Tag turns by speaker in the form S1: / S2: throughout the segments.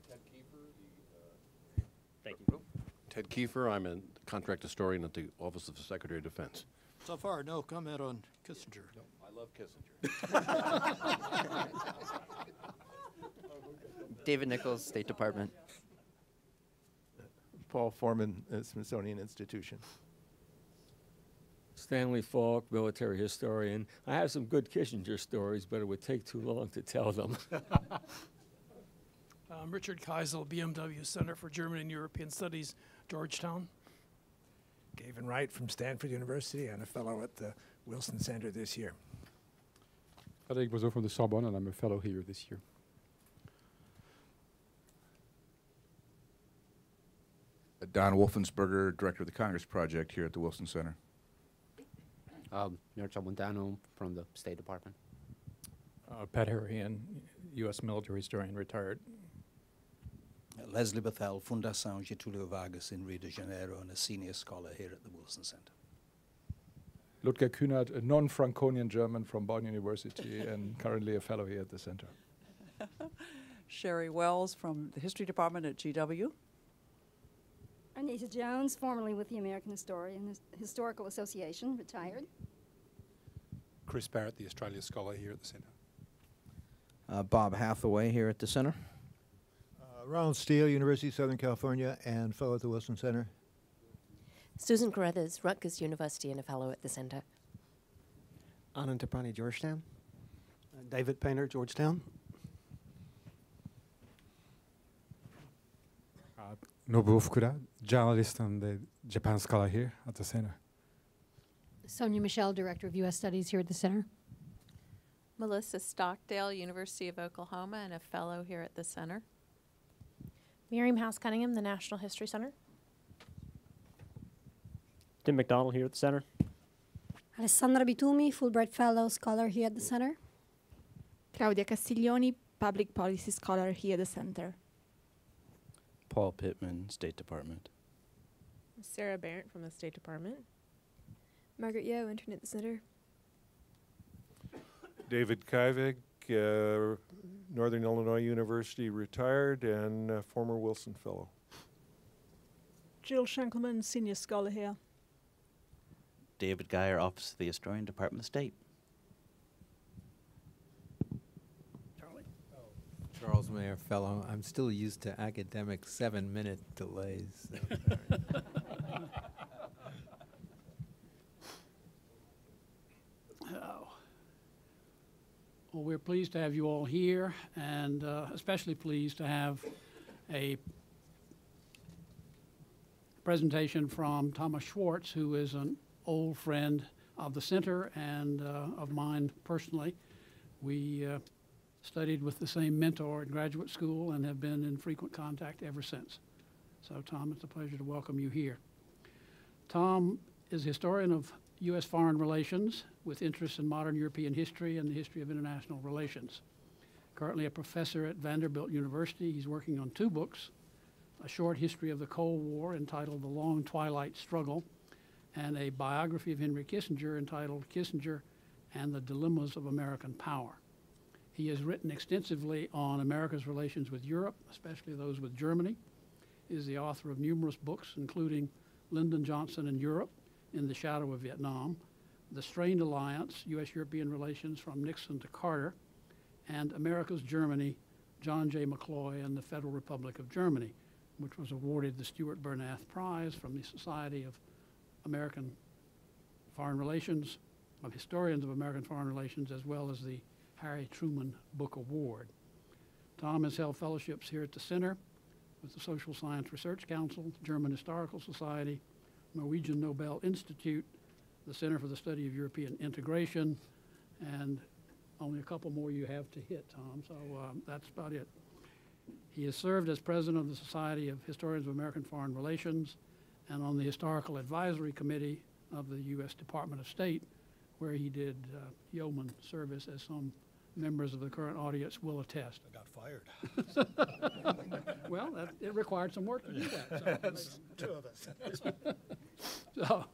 S1: Ted Kiefer,
S2: Thank you.
S1: Ted Kiefer. I'm a contract historian at the Office of the Secretary of Defense.
S3: So far, no comment on Kissinger.
S1: No, I love Kissinger.
S2: David Nichols, State Department.
S4: Paul Foreman, Smithsonian Institution.
S5: Stanley Falk, military historian. I have some good Kissinger stories, but it would take too long to tell them.
S6: Richard Keisel, BMW Center for German and European Studies, Georgetown.
S7: Gavin Wright from Stanford University and a fellow at the Wilson Center this year.
S8: Frederick Brazeau from the Sorbonne, and I'm a fellow here this year.
S9: Don Wolfensberger, Director of the Congress Project here at the Wilson Center.
S10: Mircea Montano from the State Department.
S11: Pat Harahan, U.S. military historian, retired.
S12: Leslie Bethel, Fundação Getúlio Vargas in Rio de Janeiro, and a senior scholar here at the Wilson Center.
S4: Ludger Kühnert, a non-Franconian German from Bonn University and currently a fellow here at the center.
S13: Sherry Wells from the History Department at GW.
S14: Anita Jones, formerly with the American Historical Association, retired.
S15: Chris Barrett, the Australia Scholar here at the Centre.
S16: Bob Hathaway here at the Center.
S17: Ronald Steele, University of Southern California, and fellow at the Wilson Center.
S18: Susan Carruthers, Rutgers University, and a fellow at the Center.
S19: Anand Taprani, Georgetown. David Painter, Georgetown.
S8: Nobuo Fukuda, journalist and the Japan scholar here at the Center.
S20: Sonia Michelle, Director of U.S. Studies here at the Center.
S21: Melissa Stockdale, University of Oklahoma, and a fellow here at the Center.
S22: Miriam House-Cunningham, the National History Center.
S2: Tim McDonald here at the Center.
S20: Alessandra Bitumi, Fulbright Fellow, Scholar here at the Center.
S23: Claudia Castiglioni, Public Policy Scholar here at the Center.
S24: Paul Pittman, State Department.
S22: Sarah Barrett from the State Department.
S23: Margaret Yeo, Intern at the Center.
S25: David Kyvig, Northern Illinois University, retired, and former Wilson Fellow.
S26: Jill Schenkelman, Senior Scholar here.
S24: David Geyer, Office of the Historian, Department of State.
S27: Charles Mayer Fellow. I'm still used to academic 7-minute delays. So
S6: Well, we're pleased to have you all here, and especially pleased to have a presentation from Thomas Schwartz, who is an old friend of the Center and of mine personally. We studied with the same mentor at graduate school and have been in frequent contact ever since. So, Tom, it's a pleasure to welcome you here. Tom is a historian of U.S. foreign relations with interests in modern European history and the history of international relations. Currently a professor at Vanderbilt University, he's working on 2 books, a short history of the Cold War entitled The Long Twilight Struggle, and a biography of Henry Kissinger entitled Kissinger and the Dilemmas of American Power. He has written extensively on America's relations with Europe, especially those with Germany. He is the author of numerous books, including Lyndon Johnson and Europe, In the Shadow of Vietnam, The Strained Alliance, U.S.-European Relations from Nixon to Carter, and America's Germany, John J. McCloy and the Federal Republic of Germany, which was awarded the Stuart Bernath Prize from the Society of American Foreign Relations, of Historians of American Foreign Relations, as well as the Harry Truman Book Award. Tom has held fellowships here at the Center with the Social Science Research Council, German Historical Society, Norwegian Nobel Institute, the Center for the Study of European Integration, and only a couple more you have to hit, Tom, so that's about it. He has served as president of the Society of Historians of American Foreign Relations and on the Historical Advisory Committee of the U.S. Department of State, where he did yeoman service, as some members of the current audience will attest.
S3: I got fired.
S6: Well, it required some work to do that. So
S3: that's 2 of us.
S6: So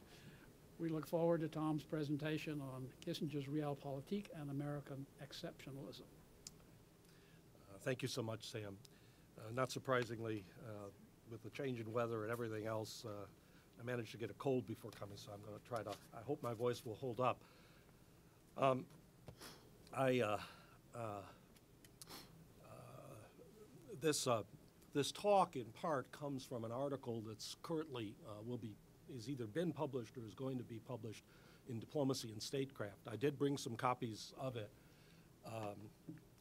S6: we look forward to Tom's presentation on Kissinger's Realpolitik and American Exceptionalism.
S28: Thank you so much, Sam.
S1: Not surprisingly, with the change in weather and everything else, I managed to get a cold before coming, so I'm going to try to, I hope my voice will hold up. This talk in part comes from an article that's currently is either been published or is going to be published in Diplomacy and Statecraft. I did bring some copies of it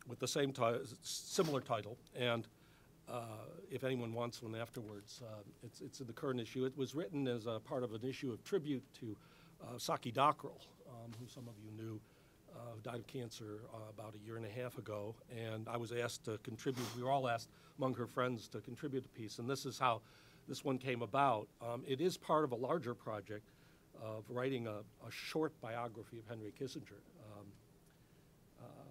S1: with the same similar title, and if anyone wants one afterwards, it's in the current issue. It was written as a part of an issue of tribute to Saki Dockrell, who some of you knew, died of cancer about 1.5 years ago, and I was asked to contribute. We were all asked among her friends to contribute a piece, and this is how this one came about. It is part of a larger project of writing a short biography of Henry Kissinger.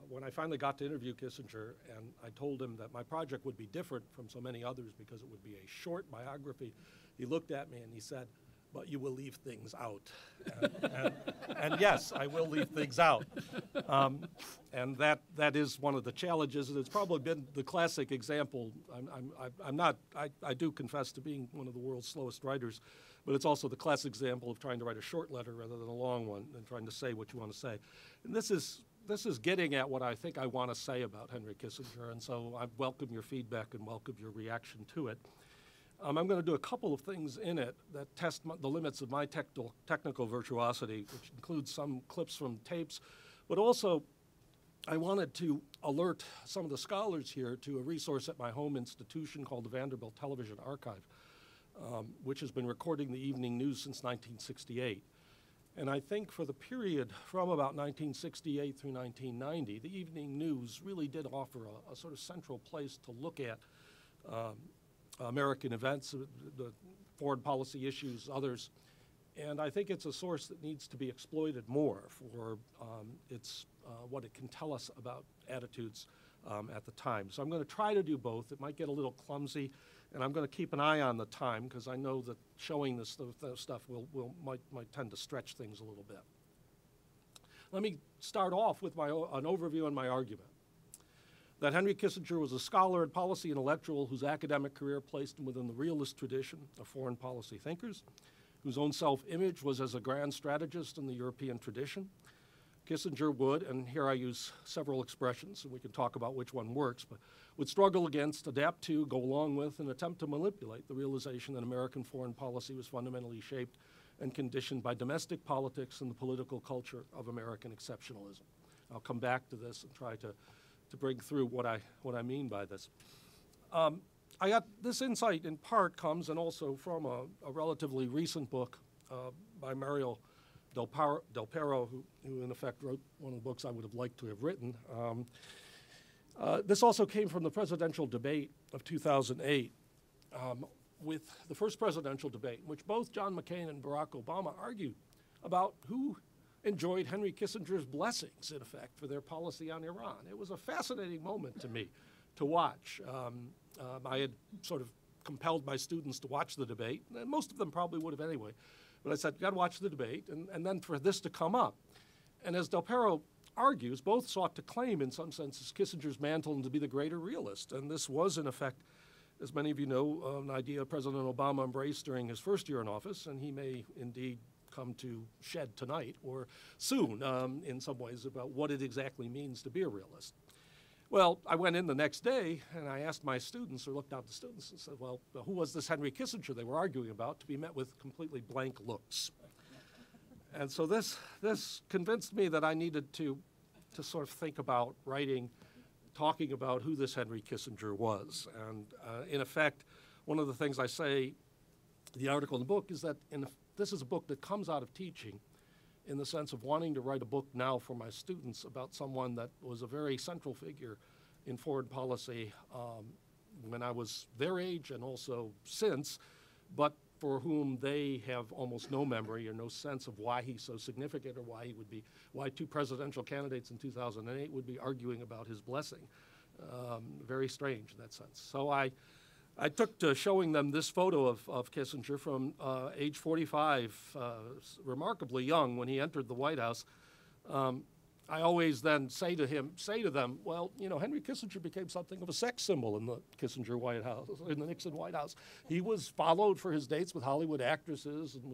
S1: When I finally got to interview Kissinger, and I told him that my project would be different from so many others because it would be a short biography, he looked at me and he said, "But you will leave things out." And yes, I will leave things out. And that is one of the challenges, and it's probably been the classic example. I do confess to being one of the world's slowest writers, but it's also the classic example of trying to write a short letter rather than a long one and trying to say what you want to say. And this is getting at what I think I want to say about Henry Kissinger, and so I welcome your feedback and welcome your reaction to it. I'm going to do a couple of things in it that test the limits of my technical virtuosity, which includes some clips from tapes, but also I wanted to alert some of the scholars here to a resource at my home institution called the Vanderbilt Television Archive, which has been recording the evening news since 1968. And I think for the period from about 1968 through 1990, the evening news really did offer a sort of central place to look at American events, the foreign policy issues, others. And I think it's a source that needs to be exploited more for what it can tell us about attitudes at the time. So I'm going to try to do both. It might get a little clumsy, and I'm going to keep an eye on the time because I know that showing this stuff might tend to stretch things a little bit. Let me start off with an overview and my argument. That Henry Kissinger was a scholar and policy intellectual whose academic career placed him within the realist tradition of foreign policy thinkers, whose own self-image was as a grand strategist in the European tradition. Kissinger would, and here I use several expressions, and we can talk about which one works, but would struggle against, adapt to, go along with, and attempt to manipulate the realization that American foreign policy was fundamentally shaped and conditioned by domestic politics and the political culture of American exceptionalism. I'll come back to this and try to bring through what I mean by this. I got this insight in part comes and also from a relatively recent book by Mario Del Pero, who in effect wrote one of the books I would have liked to have written. This also came from the presidential debate of 2008, with the first presidential debate, in which both John McCain and Barack Obama argued about who enjoyed Henry Kissinger's blessings, in effect, for their policy on Iran. It was a fascinating moment to me to watch. I had sort of compelled my students to watch the debate, and most of them probably would have anyway. But I said, you got to watch the debate, and then for this to come up. And as Del Pero argues, both sought to claim, in some senses, Kissinger's mantle and to be the greater realist. And this was, in effect, as many of you know, an idea President Obama embraced during his first year in office, and he may indeed come to shed tonight or soon in some ways about what it exactly means to be a realist. Well, I went in the next day and I asked my students, or looked out the students and said, well, who was this Henry Kissinger they were arguing about, to be met with completely blank looks. And so this convinced me that I needed to sort of think about writing, talking about who this Henry Kissinger was. And in effect, one of the things I say in the article in the book is that this is a book that comes out of teaching in the sense of wanting to write a book now for my students about someone that was a very central figure in foreign policy when I was their age and also since, but for whom they have almost no memory or no sense of why he's so significant or why two presidential candidates in 2008 would be arguing about his blessing. Very strange in that sense. So I took to showing them this photo of Kissinger from age 45, remarkably young when he entered the White House. I always then say to them, well, you know, Henry Kissinger became something of a sex symbol in the Kissinger White House, in the Nixon White House. He was followed for his dates with Hollywood actresses, and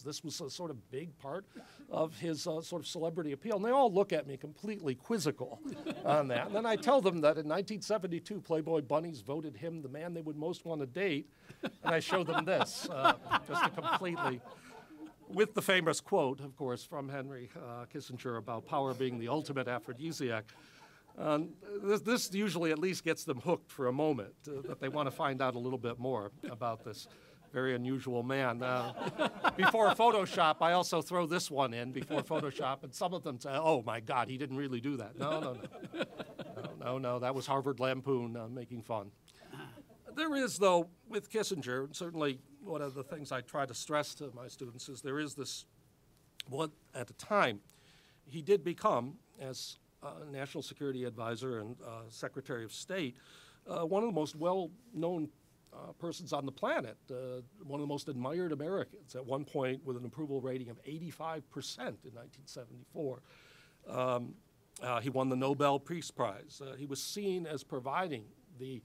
S1: this was a sort of big part of his sort of celebrity appeal. And they all look at me completely quizzical on that. And then I tell them that in 1972, Playboy bunnies voted him the man they would most want to date, and I show them this, just to completely. With the famous quote, of course, from Henry Kissinger about power being the ultimate aphrodisiac. This usually at least gets them hooked for a moment, that they want to find out a little bit more about this very unusual man. Before Photoshop, I also throw this one in before Photoshop, and some of them say, oh my God, he didn't really do that. No, that was Harvard Lampoon making fun. There is, though, with Kissinger, and certainly one of the things I try to stress to my students is there is this, at the time, he did become, as National Security Advisor and Secretary of State, one of the most well-known persons on the planet, one of the most admired Americans, at one point with an approval rating of 85% in 1974. He won the Nobel Peace Prize. He was seen as providing the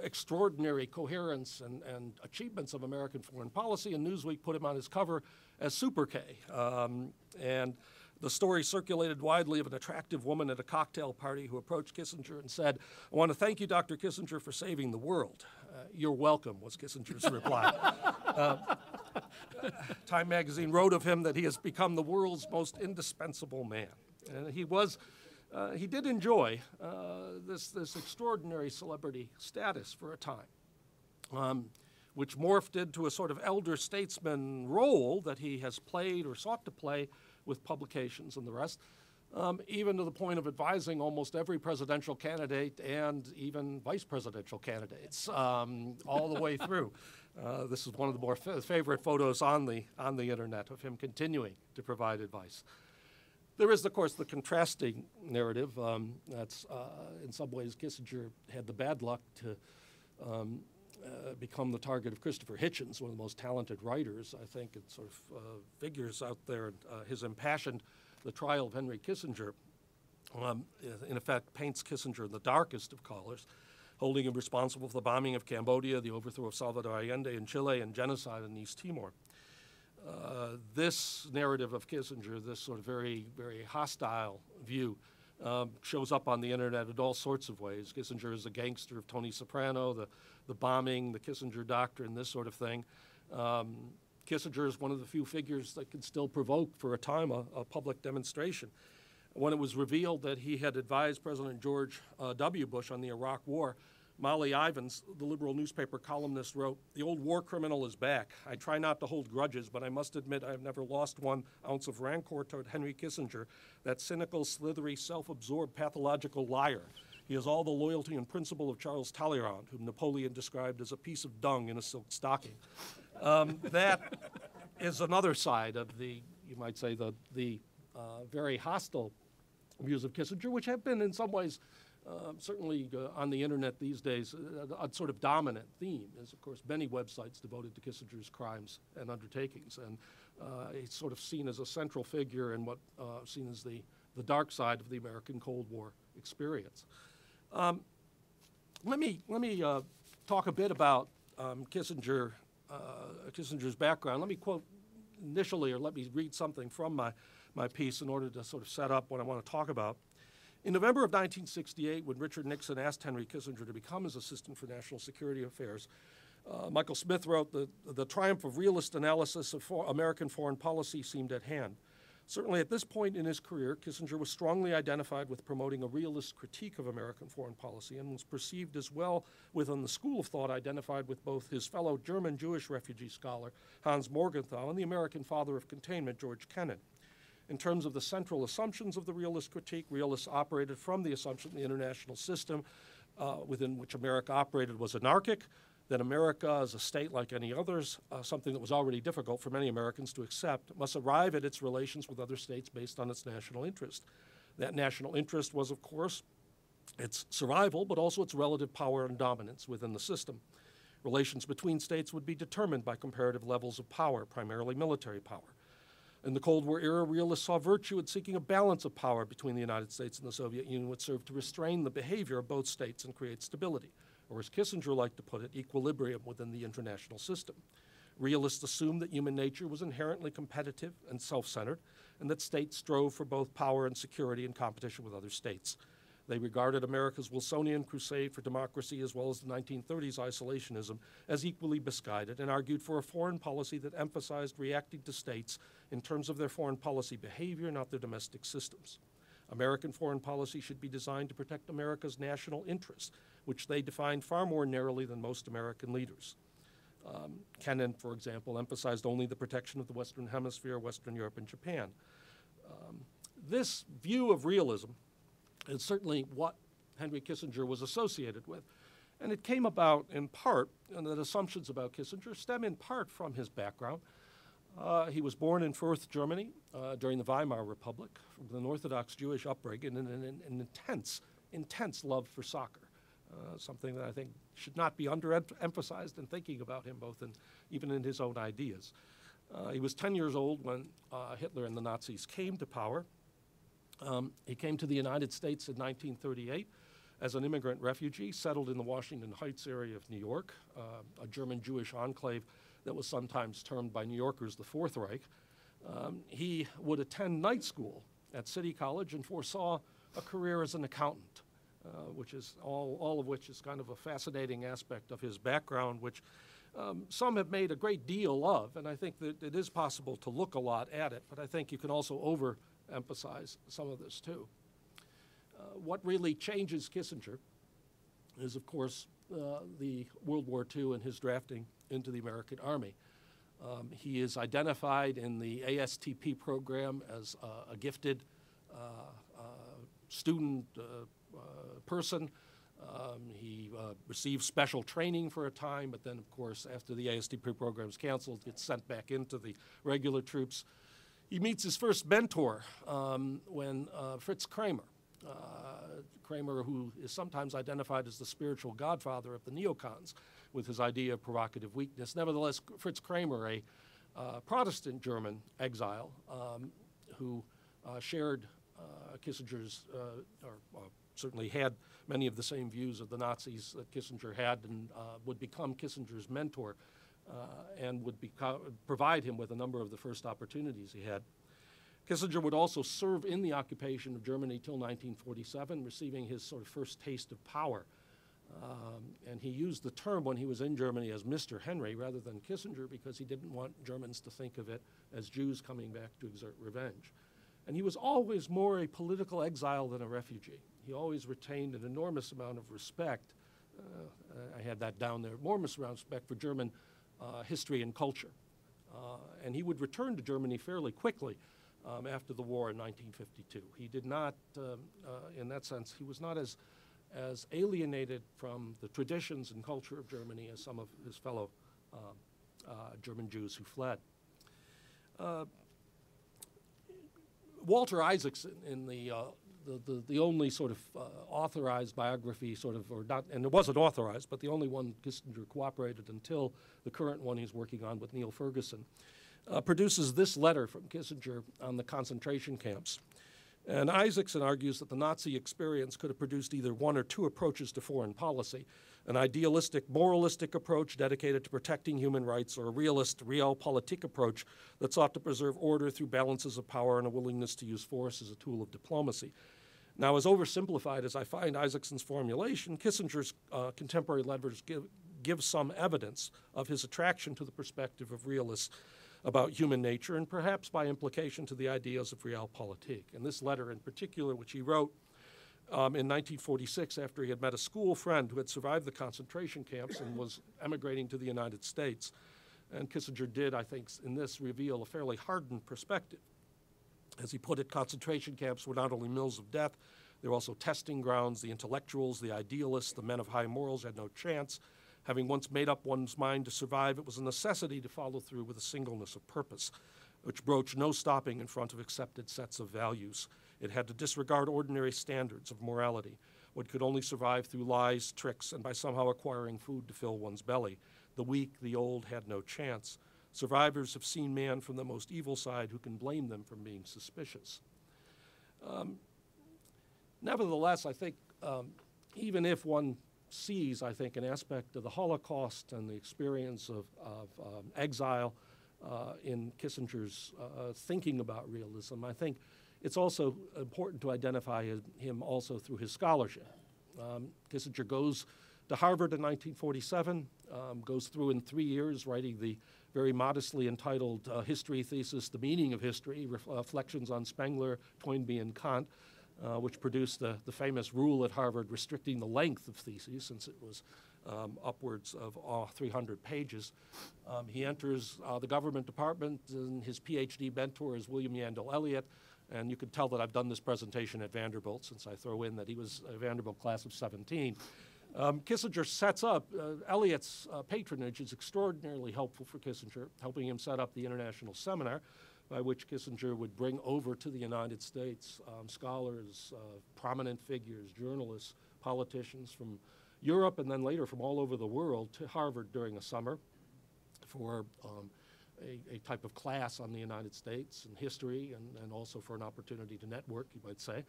S1: extraordinary coherence and achievements of American foreign policy, and Newsweek put him on his cover as Super K. And the story circulated widely of an attractive woman at a cocktail party who approached Kissinger and said, I want to thank you, Dr. Kissinger, for saving the world. You're welcome, was Kissinger's reply. Time magazine wrote of him that he has become the world's most indispensable man. And he did enjoy this extraordinary celebrity status for a time, which morphed into a sort of elder statesman role that he has played or sought to play with publications and the rest, even to the point of advising almost every presidential candidate and even vice presidential candidates all the way through. This is one of the more favorite photos on the internet of him continuing to provide advice. There is, of course, the contrasting narrative. That's, in some ways, Kissinger had the bad luck to become the target of Christopher Hitchens, one of the most talented writers, I think, and sort of figures out there. His impassioned The Trial of Henry Kissinger, in effect, paints Kissinger in the darkest of colors, holding him responsible for the bombing of Cambodia, the overthrow of Salvador Allende in Chile, and genocide in East Timor. This narrative of Kissinger, this sort of very, very hostile view, shows up on the internet in all sorts of ways. Kissinger is a gangster of Tony Soprano, the bombing, the Kissinger doctrine, this sort of thing. Kissinger is one of the few figures that can still provoke, for a time, a public demonstration. When it was revealed that he had advised President George W. Bush on the Iraq War, Molly Ivins, the liberal newspaper columnist, wrote, "The old war criminal is back. I try not to hold grudges, but I must admit I have never lost 1 ounce of rancor toward Henry Kissinger, that cynical, slithery, self-absorbed, pathological liar. He has all the loyalty and principle of Charles Talleyrand, whom Napoleon described as a piece of dung in a silk stocking." That is another side of the, you might say, the very hostile views of Kissinger, which have been in some ways certainly on the internet these days, a sort of dominant theme is, of course, many websites devoted to Kissinger's crimes and undertakings. And he's sort of seen as a central figure in what seen as the dark side of the American Cold War experience. Let me talk a bit about Kissinger's background. Let me quote initially, or let me read something from my piece in order to sort of set up what I want to talk about. In November of 1968, when Richard Nixon asked Henry Kissinger to become his assistant for national security affairs, Michael Smith wrote, the triumph of realist analysis of American foreign policy seemed at hand. Certainly at this point in his career, Kissinger was strongly identified with promoting a realist critique of American foreign policy and was perceived as well within the school of thought identified with both his fellow German Jewish refugee scholar, Hans Morgenthau, and the American father of containment, George Kennan. In terms of the central assumptions of the realist critique, realists operated from the assumption the international system within which America operated was anarchic, that America, as a state like any others, something that was already difficult for many Americans to accept, must arrive at its relations with other states based on its national interest. That national interest was, of course, its survival, but also its relative power and dominance within the system. Relations between states would be determined by comparative levels of power, primarily military power. In the Cold War era, realists saw virtue in seeking a balance of power between the United States and the Soviet Union, which served to restrain the behavior of both states and create stability, or as Kissinger liked to put it, equilibrium within the international system. Realists assumed that human nature was inherently competitive and self-centered, and that states strove for both power and security in competition with other states. They regarded America's Wilsonian crusade for democracy as well as the 1930s isolationism as equally misguided and argued for a foreign policy that emphasized reacting to states in terms of their foreign policy behavior, not their domestic systems. American foreign policy should be designed to protect America's national interests, which they defined far more narrowly than most American leaders. Kennan, for example, emphasized only the protection of the Western Hemisphere, Western Europe, and Japan. This view of realism is certainly what Henry Kissinger was associated with. And it came about in part, and the assumptions about Kissinger stem in part from his background. He was born in Fürth, Germany, during the Weimar Republic, from an Orthodox Jewish upbringing and an intense love for soccer. Something that I think should not be underemphasized in thinking about him, even in his own ideas. He was 10 years old when Hitler and the Nazis came to power. He came to the United States in 1938 as an immigrant refugee, settled in the Washington Heights area of New York, a German Jewish enclave that was sometimes termed by New Yorkers the Fourth Reich. He would attend night school at City College and foresaw a career as an accountant. Which is all of which is kind of a fascinating aspect of his background, which some have made a great deal of, and I think that it is possible to look a lot at it, but I think you can also overemphasize some of this too. What really changes Kissinger is, of course, the World War II and his drafting into the American Army. He is identified in the ASTP program as a gifted student person. He receives special training for a time, but then, of course, after the ASTP program is canceled, gets sent back into the regular troops. He meets his first mentor when Fritz Kramer, who is sometimes identified as the spiritual godfather of the neocons with his idea of provocative weakness. Nevertheless, Fritz Kramer, a Protestant German exile who shared Kissinger's, or certainly had many of the same views of the Nazis that Kissinger had, and would become Kissinger's mentor and would provide him with a number of the first opportunities he had. Kissinger would also serve in the occupation of Germany till 1947, receiving his sort of first taste of power. And he used the term when he was in Germany as Mr. Henry rather than Kissinger because he didn't want Germans to think of it as Jews coming back to exert revenge. And he was always more a political exile than a refugee. He always retained an enormous amount of respect. I had that down there, enormous amount of respect for German history and culture. And he would return to Germany fairly quickly after the war in 1952. He did not, in that sense, he was not as alienated from the traditions and culture of Germany as some of his fellow German Jews who fled. Walter Isaacson, in the only sort of authorized biography, or not, and it wasn't authorized, but the only one Kissinger cooperated until the current one he's working on with Neil Ferguson, produces this letter from Kissinger on the concentration camps. And Isaacson argues that the Nazi experience could have produced either one or two approaches to foreign policy: an idealistic, moralistic approach dedicated to protecting human rights, or a realist, realpolitik approach that sought to preserve order through balances of power and a willingness to use force as a tool of diplomacy. Now, as oversimplified as I find Isaacson's formulation, Kissinger's contemporary letters give some evidence of his attraction to the perspective of realists about human nature, and perhaps by implication to the ideas of realpolitik. And this letter in particular, which he wrote in 1946 after he had met a school friend who had survived the concentration camps and was emigrating to the United States. And Kissinger did, I think, in this reveal a fairly hardened perspective. As he put it, concentration camps were not only mills of death, they were also testing grounds. The intellectuals, the idealists, the men of high morals had no chance. Having once made up one's mind to survive, it was a necessity to follow through with a singleness of purpose, which broached no stopping in front of accepted sets of values. It had to disregard ordinary standards of morality. One could only survive through lies, tricks, and by somehow acquiring food to fill one's belly. The weak, the old had no chance. Survivors have seen man from the most evil side. Who can blame them for being suspicious? Nevertheless, I think even if one sees, I think, an aspect of the Holocaust and the experience of exile in Kissinger's thinking about realism, I think it's also important to identify him also through his scholarship. Kissinger goes to Harvard in 1947, goes through in 3 years writing the very modestly entitled history thesis, The Meaning of History, Reflections on Spengler, Toynbee, and Kant, which produced the famous rule at Harvard restricting the length of theses, since it was upwards of 300 pages. He enters the government department, and his PhD mentor is William Yandell Elliott, and you can tell that I've done this presentation at Vanderbilt, since I throw in that he was a Vanderbilt class of 17. Kissinger sets up, Elliott's patronage is extraordinarily helpful for Kissinger, helping him set up the International Seminar, by which Kissinger would bring over to the United States scholars, prominent figures, journalists, politicians from Europe, and then later from all over the world to Harvard during a summer for a type of class on the United States and history, and also for an opportunity to network, you might say.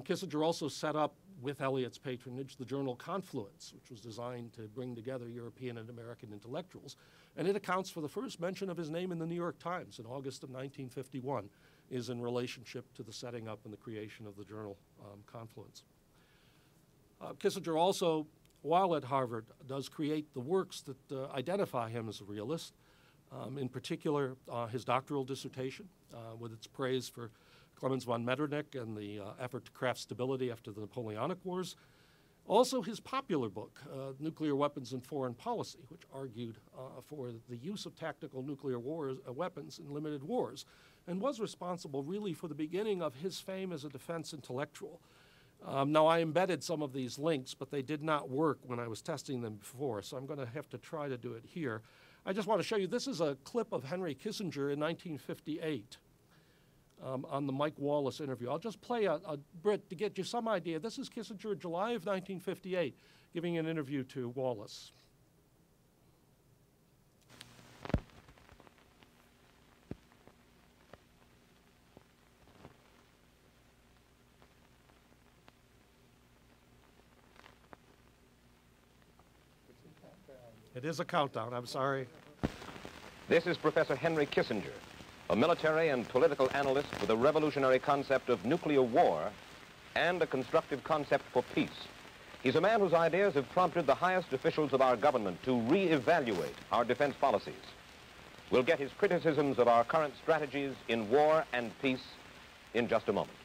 S1: Kissinger also set up, with Elliott's patronage, the journal Confluence, which was designed to bring together European and American intellectuals. And it accounts for the first mention of his name in the New York Times in August of 1951, is in relationship to the setting up and the creation of the journal Confluence. Kissinger also, while at Harvard, does create the works that identify him as a realist. In particular, his doctoral dissertation, with its praise for Clemens von Metternich and the effort to craft stability after the Napoleonic Wars. Also his popular book, Nuclear Weapons and Foreign Policy, which argued for the use of tactical nuclear weapons in limited wars, and was responsible really for the beginning of his fame as a defense intellectual. Now, I embedded some of these links, but they did not work when I was testing them before, so I'm going to have to try to do it here. I just want to show you, this is a clip of Henry Kissinger in 1958. On the Mike Wallace interview. I'll just play a Brit to get you some idea. This is Kissinger in July of 1958 giving an interview to Wallace. It is a countdown, I'm sorry.
S4: This is Professor Henry Kissinger, a military and political analyst with a revolutionary concept of nuclear war and a constructive concept for peace. He's a man whose ideas have prompted the highest officials of our government to re-evaluate our defense policies. We'll get his criticisms of our current strategies in war and peace in just a moment.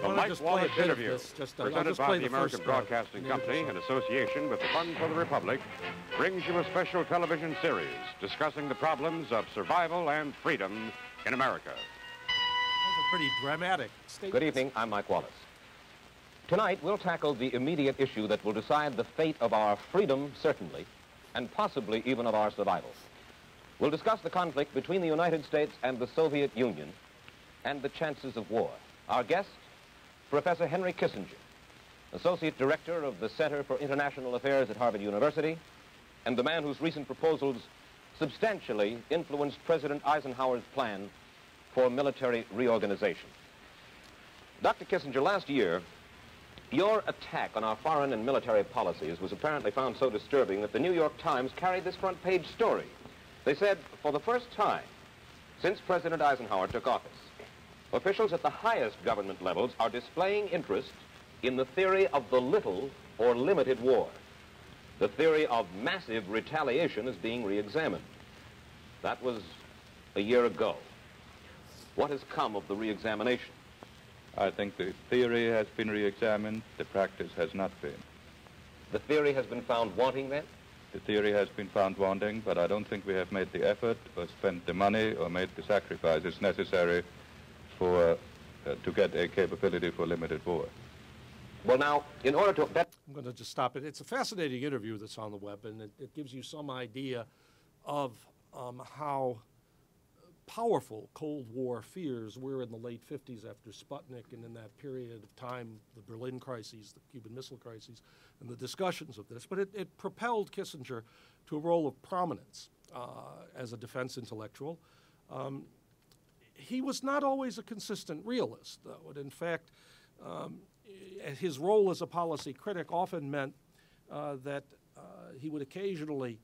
S1: The Mike Wallace interview,
S5: presented by the American Broadcasting Company in association with the Fund for the Republic, brings you a special television series discussing the problems of survival and freedom in America.
S1: Those are pretty dramatic statements.
S4: Good evening, I'm Mike Wallace. Tonight, we'll tackle the immediate issue that will decide the fate of our freedom, certainly, and possibly even of our survival. We'll discuss the conflict between the United States and the Soviet Union and the chances of war. Our guest, Professor Henry Kissinger, Associate Director of the Center for International Affairs at Harvard University, and the man whose recent proposals substantially influenced President Eisenhower's plan for military reorganization. Dr. Kissinger, last year, your attack on our foreign and military policies was apparently found so disturbing that the New York Times carried this front page story. They said, for the first time since President Eisenhower took office, officials at the highest government levels are displaying interest in the theory of the little or limited war. The theory of massive retaliation is being re-examined. That was a year ago. What has come of the re-examination?
S7: I think the theory has been re-examined, the practice has not been.
S4: The theory has been found wanting then?
S7: The theory has been found wanting, but I don't think we have made the effort or spent the money or made the sacrifices necessary for to get a capability for limited war.
S4: Well, now, in order to...
S1: I'm going to just stop it. It's a fascinating interview that's on the web, and it gives you some idea of how powerful Cold War fears. We're in the late 50s after Sputnik, and in that period of time, the Berlin crises, the Cuban Missile Crisis, and the discussions of this. But it propelled Kissinger to a role of prominence as a defense intellectual. He was not always a consistent realist, though. And in fact, his role as a policy critic often meant that he would occasionally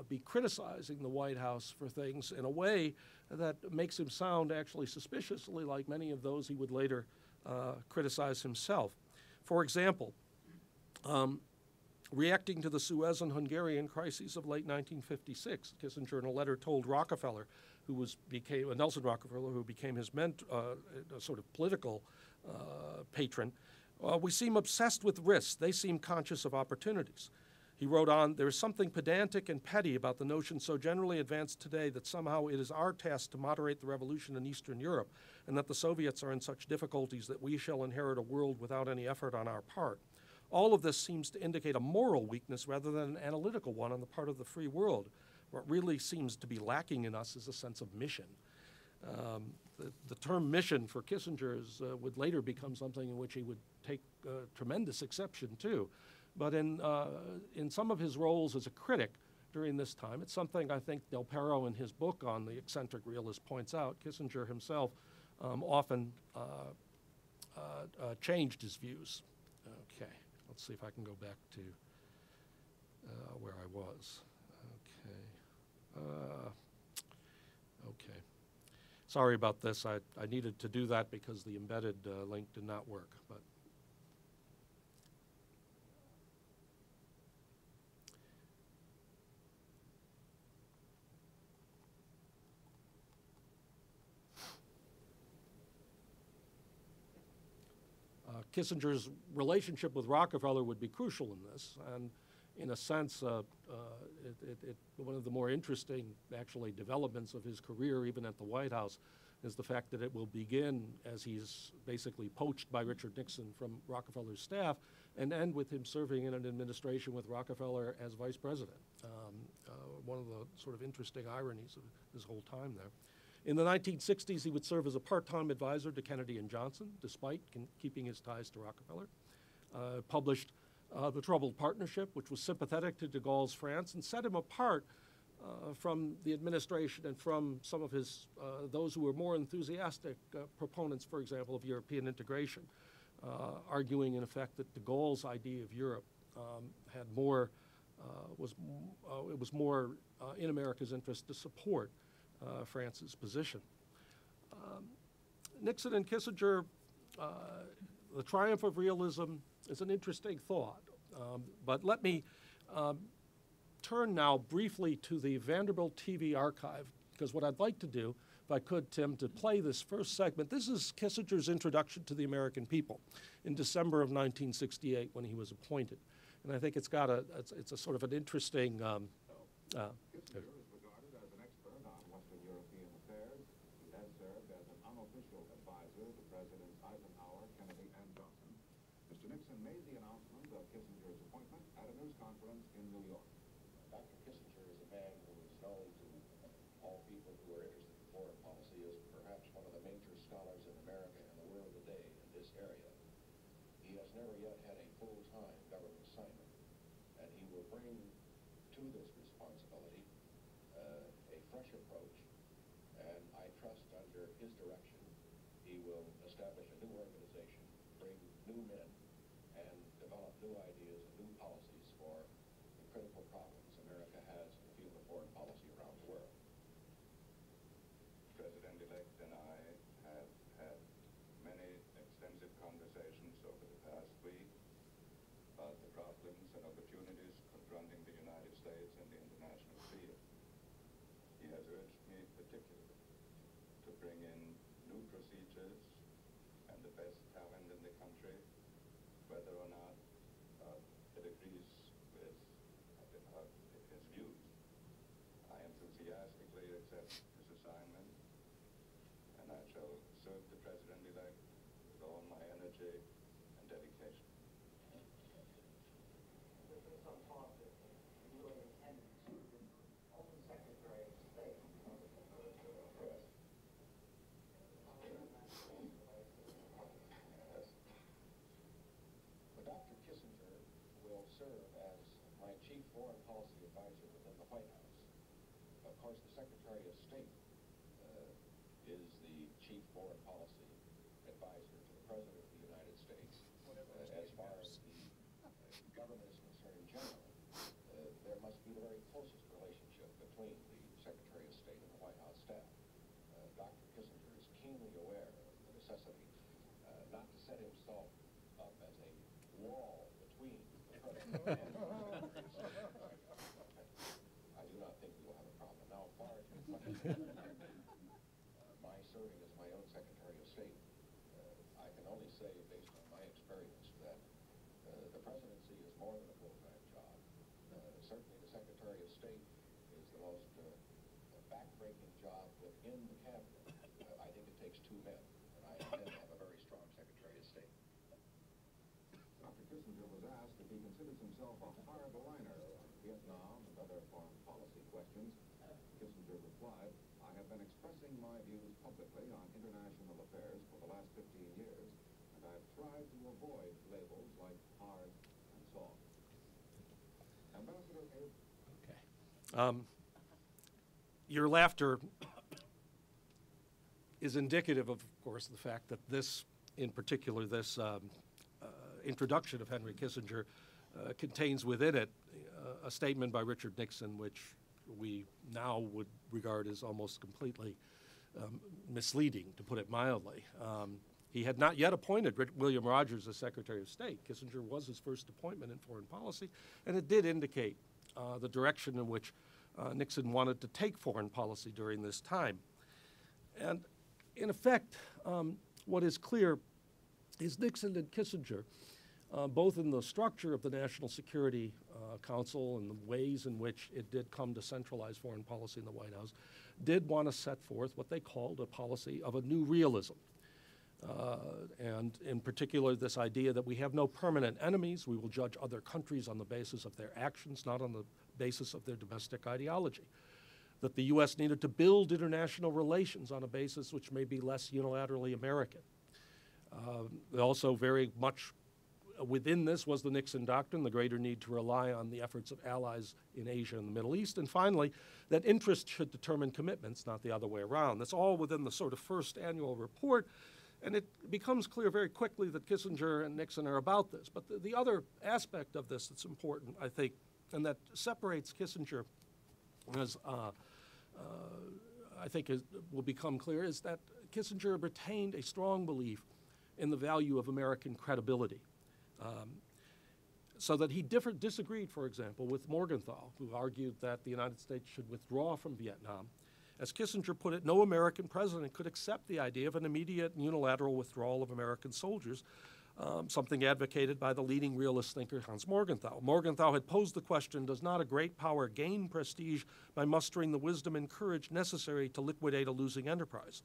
S1: be criticizing the White House for things in a way that makes him sound actually suspiciously like many of those he would later criticize himself. For example, reacting to the Suez and Hungarian crises of late 1956, Kissinger in a letter told Rockefeller, Nelson Rockefeller, who became his a sort of political patron, we seem obsessed with risks. They seem conscious of opportunities. He wrote on, there is something pedantic and petty about the notion so generally advanced today that somehow it is our task to moderate the revolution in Eastern Europe, and that the Soviets are in such difficulties that we shall inherit a world without any effort on our part. All of this seems to indicate a moral weakness rather than an analytical one on the part of the free world. What really seems to be lacking in us is a sense of mission. The term mission for Kissinger would later become something in which he would take tremendous exception to. But in some of his roles as a critic during this time, it's something I think Del Perro in his book on the eccentric realist points out. Kissinger himself often changed his views. Okay, let's see if I can go back to where I was. Okay. Sorry about this. I needed to do that because the embedded link did not work. But Kissinger's relationship with Rockefeller would be crucial in this, and in a sense, one of the more interesting, actually, developments of his career, even at the White House, is the fact that it will begin as he's basically poached by Richard Nixon from Rockefeller's staff, and end with him serving in an administration with Rockefeller as vice president. One of the sort of interesting ironies of his whole time there. In the 1960s, he would serve as a part-time advisor to Kennedy and Johnson, despite keeping his ties to Rockefeller. Published The Troubled Partnership, which was sympathetic to de Gaulle's France and set him apart from the administration and from some of his, those who were more enthusiastic proponents, for example, of European integration, arguing in effect that de Gaulle's idea of Europe had more, it was more in America's interest to support France's position. Nixon and Kissinger, the triumph of realism is an interesting thought. But let me turn now briefly to the Vanderbilt TV archive, because what I'd like to do, if I could, Tim, to play this first segment. This is Kissinger's introduction to the American people in December of 1968 when he was appointed. And I think it's got it's a sort of an interesting,
S9: Nixon made the announcement of Kissinger's appointment at a news conference in New York. Dr. Kissinger is a man who is known to all people who are interested in foreign policy as perhaps one of the major scholars in America and the world today in this area. He has never yet had a full-time government assignment, and he will bring to this responsibility a fresh approach, and I trust under his direction he will establish a new organization, bring new men, and develop new ideas and new policies for the critical problems America has in the field of foreign policy around the world.
S7: President-elect and I have had many extensive conversations over the past week about the problems and opportunities confronting the United States in the international field. He has urged me particularly to bring in new procedures and the best talent in the country, whether or not it agrees with his views. I enthusiastically accept his assignment, and I shall serve the President-elect with all my energy and dedication.
S10: There's been some talk that you and the Kennedys would have been only Secretary of State of the first
S9: will serve as my chief foreign policy advisor within the White House. Of course, the Secretary of State is the chief foreign policy advisor to the President of the United States. As far as the government is concerned generally, there must be the very closest relationship between the Secretary of State and the White House staff. Dr. Kissinger is keenly aware of the necessity not to set himself up as a wall between the President and the Secretary of State. I do not think we will have a problem. Now, as far as your question, my serving as my own Secretary of State, I can only say, based on my experience, that the presidency is more than a full-time job. Certainly the Secretary of State is the most back-breaking job within the cabinet. I think it takes two men, and I intend to have a very strong Secretary of State.
S7: Dr. Kissinger was asked if he considers himself a hard liner on Vietnam and other foreign policy questions. Kissinger replied, "I have been expressing my views publicly on international affairs for the last 15 years, and I have tried to avoid labels like hard and soft." Ambassador Abe.
S1: Okay. Your laughter is indicative, of course, the fact that this, in particular, this introduction of Henry Kissinger contains within it a statement by Richard Nixon, which we now would regard as almost completely misleading, to put it mildly. He had not yet appointed William Rogers as Secretary of State. Kissinger was his first appointment in foreign policy, and it did indicate the direction in which Nixon wanted to take foreign policy during this time. And in effect, what is clear is Nixon and Kissinger, both in the structure of the National Security Council and the ways in which it did come to centralize foreign policy in the White House, did want to set forth what they called a policy of a new realism. And in particular, this idea that we have no permanent enemies, we will judge other countries on the basis of their actions, not on the basis of their domestic ideology. That the U.S. needed to build international relations on a basis which may be less unilaterally American. Also very much within this was the Nixon doctrine, the greater need to rely on the efforts of allies in Asia and the Middle East. And finally, that interest should determine commitments, not the other way around. That's all within the sort of first annual report. And it becomes clear very quickly that Kissinger and Nixon are about this. But the other aspect of this that's important, I think, and that separates Kissinger, as I think will become clear, is that Kissinger retained a strong belief in the value of American credibility. So that he disagreed, for example, with Morgenthau, who argued that the United States should withdraw from Vietnam. As Kissinger put it, no American president could accept the idea of an immediate and unilateral withdrawal of American soldiers, something advocated by the leading realist thinker Hans Morgenthau. Morgenthau had posed the question, does not a great power gain prestige by mustering the wisdom and courage necessary to liquidate a losing enterprise?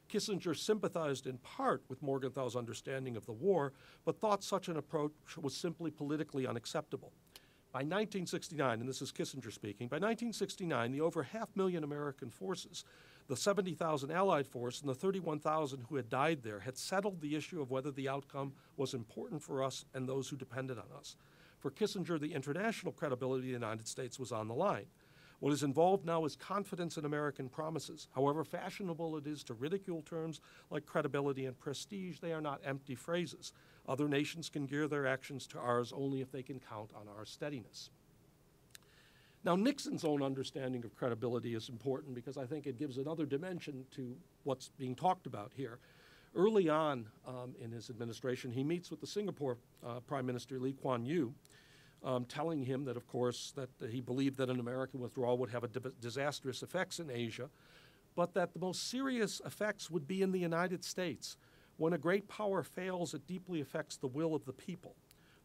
S1: Kissinger sympathized in part with Morgenthau's understanding of the war, but thought such an approach was simply politically unacceptable. By 1969, and this is Kissinger speaking, by 1969, the over 500,000 American forces, the 70,000 Allied force, and the 31,000 who had died there had settled the issue of whether the outcome was important for us and those who depended on us. For Kissinger, the international credibility of the United States was on the line. What is involved now is confidence in American promises. However fashionable it is to ridicule terms like credibility and prestige, they are not empty phrases. Other nations can gear their actions to ours only if they can count on our steadiness. Now, Nixon's own understanding of credibility is important because I think it gives another dimension to what's being talked about here. Early on in his administration, he meets with the Singapore Prime Minister Lee Kuan Yew, telling him that, of course, that he believed that an American withdrawal would have disastrous effects in Asia, but that the most serious effects would be in the United States. When a great power fails, it deeply affects the will of the people.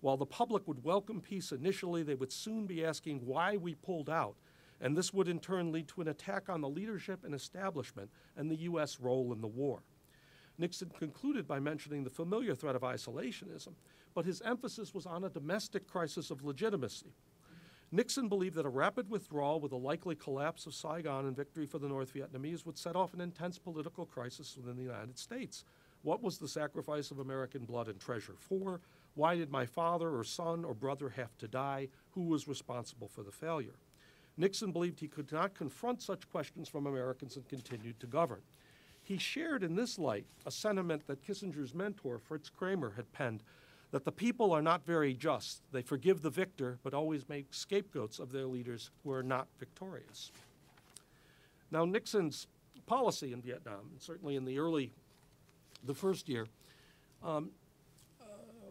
S1: While the public would welcome peace initially, they would soon be asking why we pulled out, and this would in turn lead to an attack on the leadership and establishment and the U.S. role in the war. Nixon concluded by mentioning the familiar threat of isolationism, but his emphasis was on a domestic crisis of legitimacy. Nixon believed that a rapid withdrawal with a likely collapse of Saigon and victory for the North Vietnamese would set off an intense political crisis within the United States. What was the sacrifice of American blood and treasure for? Why did my father or son or brother have to die? Who was responsible for the failure? Nixon believed he could not confront such questions from Americans and continued to govern. He shared in this light a sentiment that Kissinger's mentor, Fritz Kramer, had penned, that the people are not very just. They forgive the victor, but always make scapegoats of their leaders who are not victorious. Now, Nixon's policy in Vietnam, and certainly in the first year,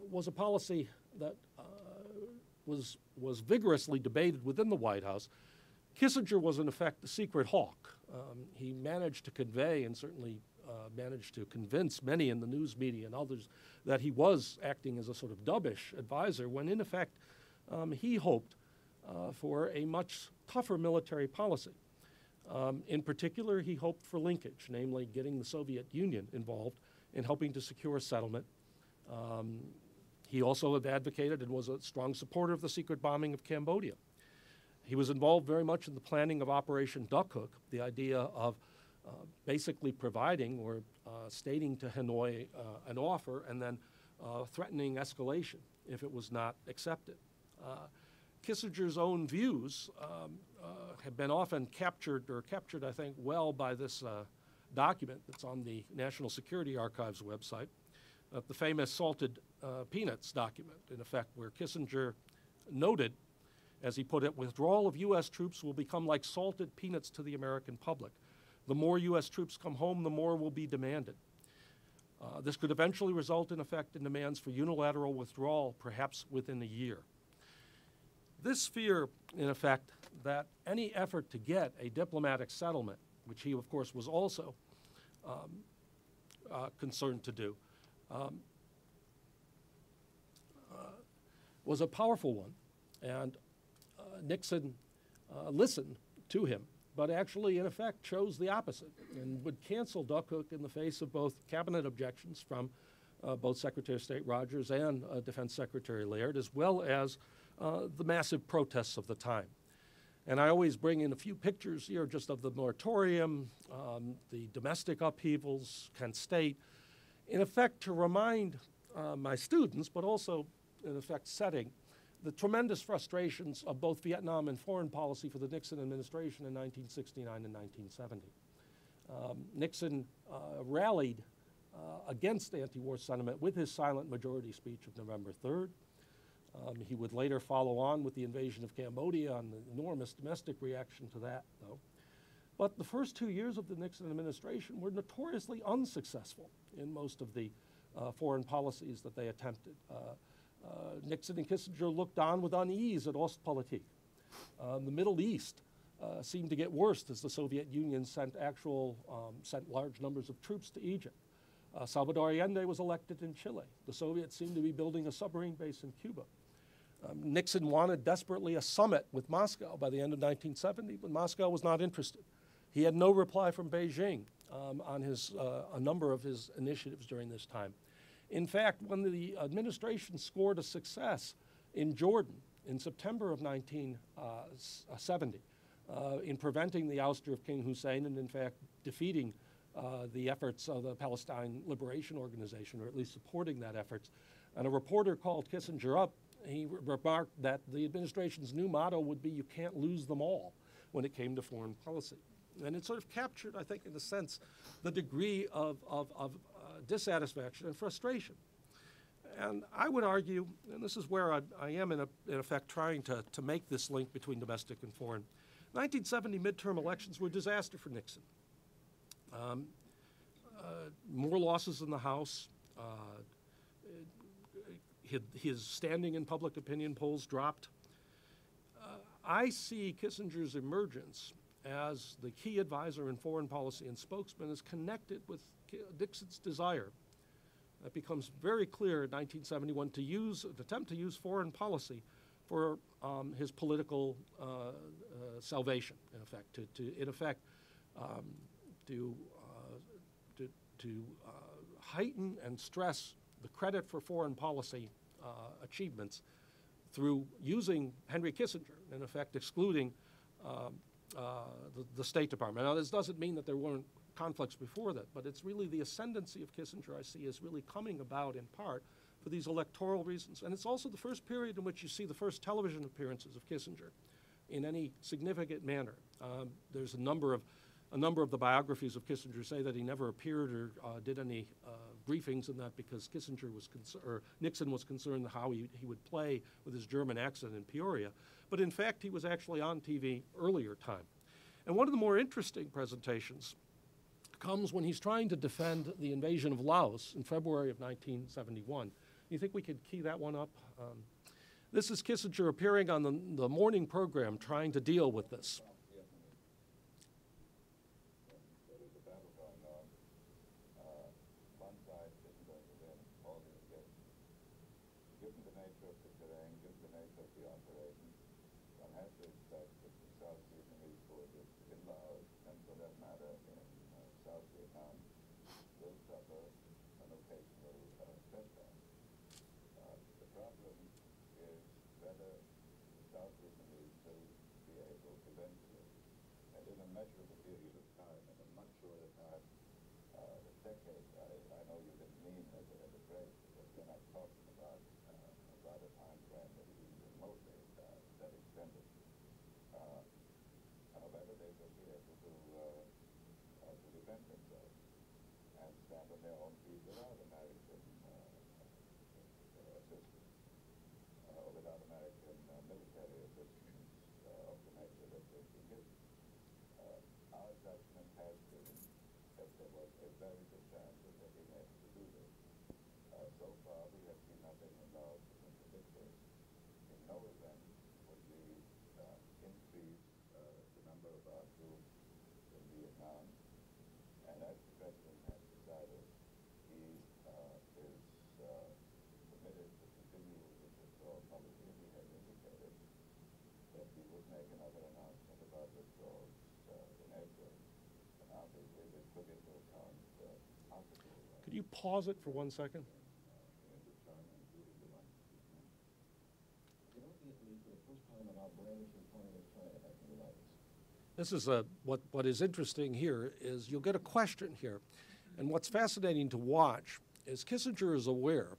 S1: was a policy that was vigorously debated within the White House. Kissinger was, in effect, a secret hawk. He managed to convey and certainly managed to convince many in the news media and others that he was acting as a sort of dovish advisor when, in effect, he hoped for a much tougher military policy. In particular, he hoped for linkage, namely getting the Soviet Union involved in helping to secure a settlement. He also had advocated and was a strong supporter of the secret bombing of Cambodia. He was involved very much in the planning of Operation Duck Hook, the idea of basically providing or stating to Hanoi an offer and then threatening escalation if it was not accepted. Kissinger's own views have been often captured, I think, well by this document that's on the National Security Archives website, the famous salted peanuts document, in effect, where Kissinger noted, as he put it, withdrawal of U.S. troops will become like salted peanuts to the American public. The more U.S. troops come home, the more will be demanded. This could eventually result, in effect, in demands for unilateral withdrawal, perhaps within a year. This fear, in effect, that any effort to get a diplomatic settlement, which he, of course, was also concerned to do, was a powerful one. And Nixon listened to him, but actually, in effect, chose the opposite and would cancel Duck Hook in the face of both cabinet objections from both Secretary of State Rogers and Defense Secretary Laird, as well as the massive protests of the time. And I always bring in a few pictures here just of the moratorium, the domestic upheavals, Kent State, in effect to remind my students, but also in effect setting the tremendous frustrations of both Vietnam and foreign policy for the Nixon administration in 1969 and 1970. Nixon rallied against anti-war sentiment with his silent majority speech of November 3rd. He would later follow on with the invasion of Cambodia and the enormous domestic reaction to that, though. But the first 2 years of the Nixon administration were notoriously unsuccessful in most of the foreign policies that they attempted. Nixon and Kissinger looked on with unease at Ostpolitik. The Middle East seemed to get worse as the Soviet Union sent large numbers of troops to Egypt. Salvador Allende was elected in Chile. The Soviets seemed to be building a submarine base in Cuba. Nixon wanted desperately a summit with Moscow by the end of 1970, but Moscow was not interested. He had no reply from Beijing on a number of his initiatives during this time. In fact, when the administration scored a success in Jordan in September of 1970 in preventing the ouster of King Hussein and, in fact, defeating the efforts of the Palestine Liberation Organization, or at least supporting that efforts, and a reporter called Kissinger up, he remarked that the administration's new motto would be, "You can't lose them all," when it came to foreign policy. And it sort of captured, I think, in a sense, the degree of dissatisfaction and frustration. And I would argue, and this is where I am in effect trying to make this link between domestic and foreign, 1970 midterm elections were a disaster for Nixon. More losses in the House, his standing in public opinion polls dropped. I see Kissinger's emergence as the key advisor in foreign policy and spokesman is connected with Nixon's desire. It becomes very clear in 1971 to attempt to use foreign policy for his political salvation, in effect, to heighten and stress the credit for foreign policy achievements through using Henry Kissinger, in effect excluding the State Department. Now, this doesn't mean that there weren't conflicts before that, but it's really the ascendancy of Kissinger I see is really coming about in part for these electoral reasons. And it's also the first period in which you see the first television appearances of Kissinger in any significant manner. There's a number of the biographies of Kissinger say that he never appeared or did any briefings in that because Nixon was concerned how he would play with his German accent in Peoria. But in fact, he was actually on TV earlier time. And one of the more interesting presentations comes when he's trying to defend the invasion of Laos in February of 1971. You think we could key that one up? This is Kissinger appearing on the morning program trying to deal with this.
S7: Given the nature of the terrain, given the nature of the operation, one has to expect that the South Vietnamese forces in Laos, and for that matter in South Vietnam, will suffer an occasional setback. The problem is whether the South Vietnamese will be able eventually, and in a measurable period of time, in a much shorter time, a decade, I know you didn't mean as a phrase, because we're not talking about a time frame that is even remotely that extended. Whether they will be able to defend themselves and stand on their own feet without American assistance, or without American military assistance of the nature that they've been given. Our judgment has been that there was a very good chance of their being able to do this. So far, we have seen nothing in Laos to contradict this. In no event would we increase the number of our troops in Vietnam. And as the President has decided, he is committed to continue his withdrawal policy, and he has indicated that he would make another announcement about withdrawals in April. And obviously, this took into account possible.
S1: Could you pause it for 1 second? This is what is interesting here is you'll get a question here. And what's fascinating to watch is Kissinger is aware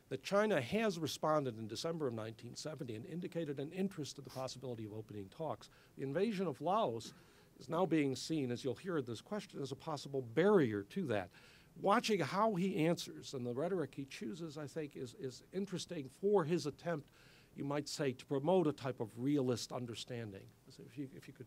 S1: that China has responded in December of 1970 and indicated an interest in the possibility of opening talks. The invasion of Laos is now being seen, as you'll hear in this question, as a possible barrier to that. Watching how he answers and the rhetoric he chooses, I think, is interesting for his attempt, you might say, to promote a type of realist understanding. So if you could.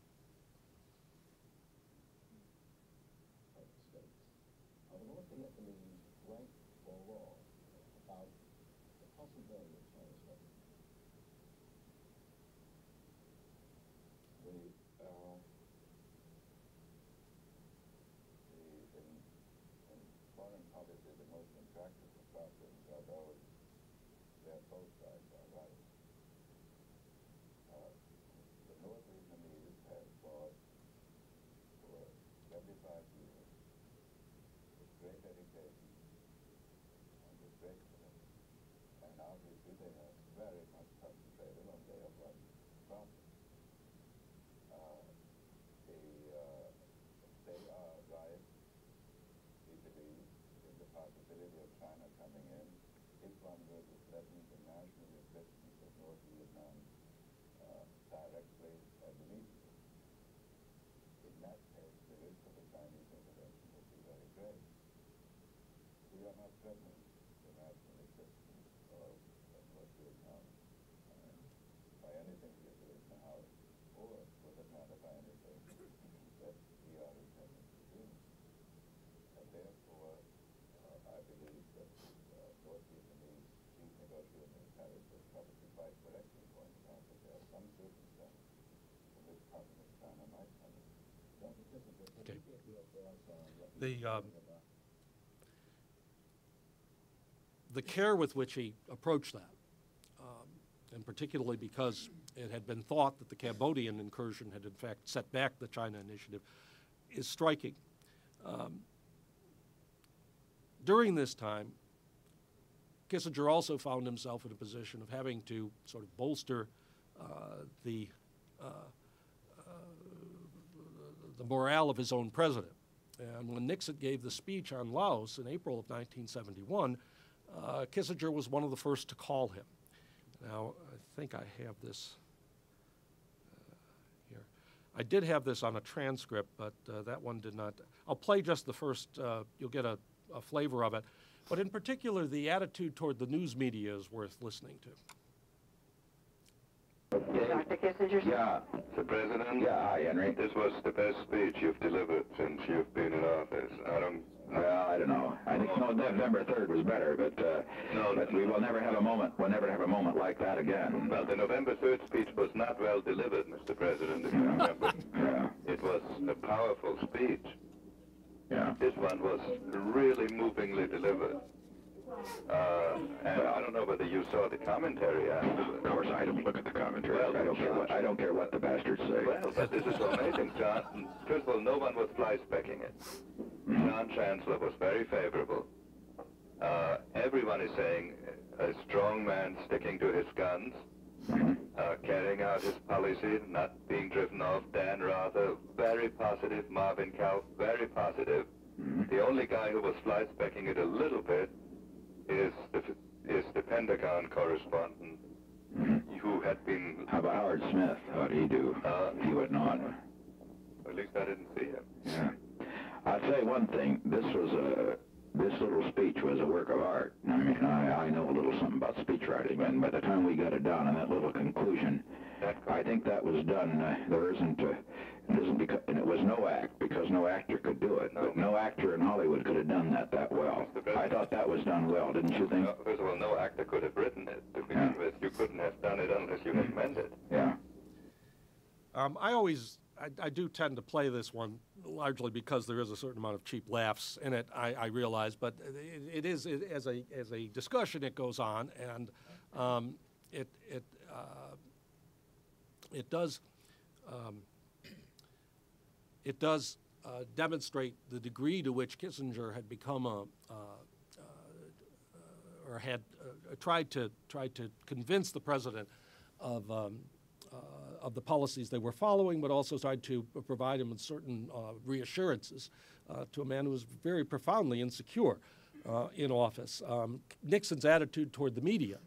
S7: Foreign policy, the most attractive of problems are those where both sides are right. The North Vietnamese have fought for 75 years with great dedication and with great commitment, and obviously they have very much concentrated on their one problem. They are right, we believe, in the possibility of China coming in if one were to threaten the national existence of North Vietnam directly and immediately. In that case, the risk of a Chinese intervention would be very great. We are not threatening the national existence of North Vietnam by anything we are doing now, or for that matter by anything that we are intending to do. And therefore, I believe that North Vietnamese chief negotiator in Paris was probably quite correctly pointed out that there are some circumstances in which Communist China might come in.
S1: The care with which he approached that, and particularly because it had been thought that the Cambodian incursion had in fact set back the China initiative, is striking. During this time, Kissinger also found himself in a position of having to sort of bolster the morale of his own president. And when Nixon gave the speech on Laos in April of 1971, Kissinger was one of the first to call him. Now, I think I have this here. I did have this on a transcript, but that one did not. I'll play just the first, you'll get a flavor of it. But in particular, the attitude toward the news media is worth listening to.
S10: Dr. Kissinger?
S7: Yeah. Mr. President? Yeah, hi, Henry. This was the best speech you've delivered since you've been in office. I don't know. I think November 3rd was better, but we will never have a moment. We'll never have a moment like that again. Well, the November 3rd speech was not well delivered, Mr. President, if you remember. Yeah. It was a powerful speech. Yeah. This one was really movingly delivered. And I don't know whether you saw the commentary afterwards. Of course, I don't look at the commentary. Well, I don't care what the bastards say. Well, but this is so amazing, John. First of all, no one was fly-specking it. John Chancellor was very favorable. Everyone is saying a strong man sticking to his guns, carrying out his policy, not being driven off. Dan Rather, very positive. Marvin Kauff, very positive. The only guy who was fly-specking it a little bit is the Pentagon correspondent who had been... How about Howard Smith? How'd he do? He would not. At least I didn't see him. Yeah. I'll say one thing. This little speech was a work of art. I mean, I know a little something about speech writing, and by the time we got it down in that little conclusion, I think that was done. And it was no act, because no actor could do it. But no actor in Hollywood could have done that well. I thought that was done well, didn't you think? First of all, no actor could have written it to begin with. You couldn't have done it unless you had meant it. Yeah.
S1: I do tend to play this one largely because there is a certain amount of cheap laughs in it, I realize, but it is as a discussion it goes on, and it does demonstrate the degree to which Kissinger had become or had tried to convince the president of the policies they were following, but also tried to provide him with certain reassurances to a man who was very profoundly insecure in office. Nixon's attitude toward the media,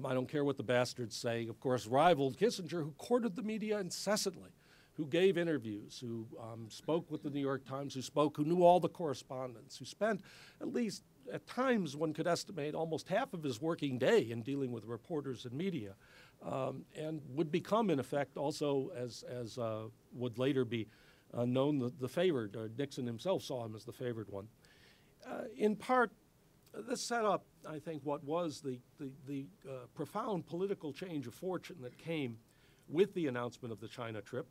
S1: I don't care what the bastards say, of course, rivaled Kissinger, who courted the media incessantly, who gave interviews, who spoke with the New York Times, who knew all the correspondence, who spent at least at times one could estimate almost half of his working day in dealing with reporters and media, and would become, in effect, also, as would later be known, the favored. Nixon himself saw him as the favored one. In part, this set up, I think, what was the profound political change of fortune that came with the announcement of the China trip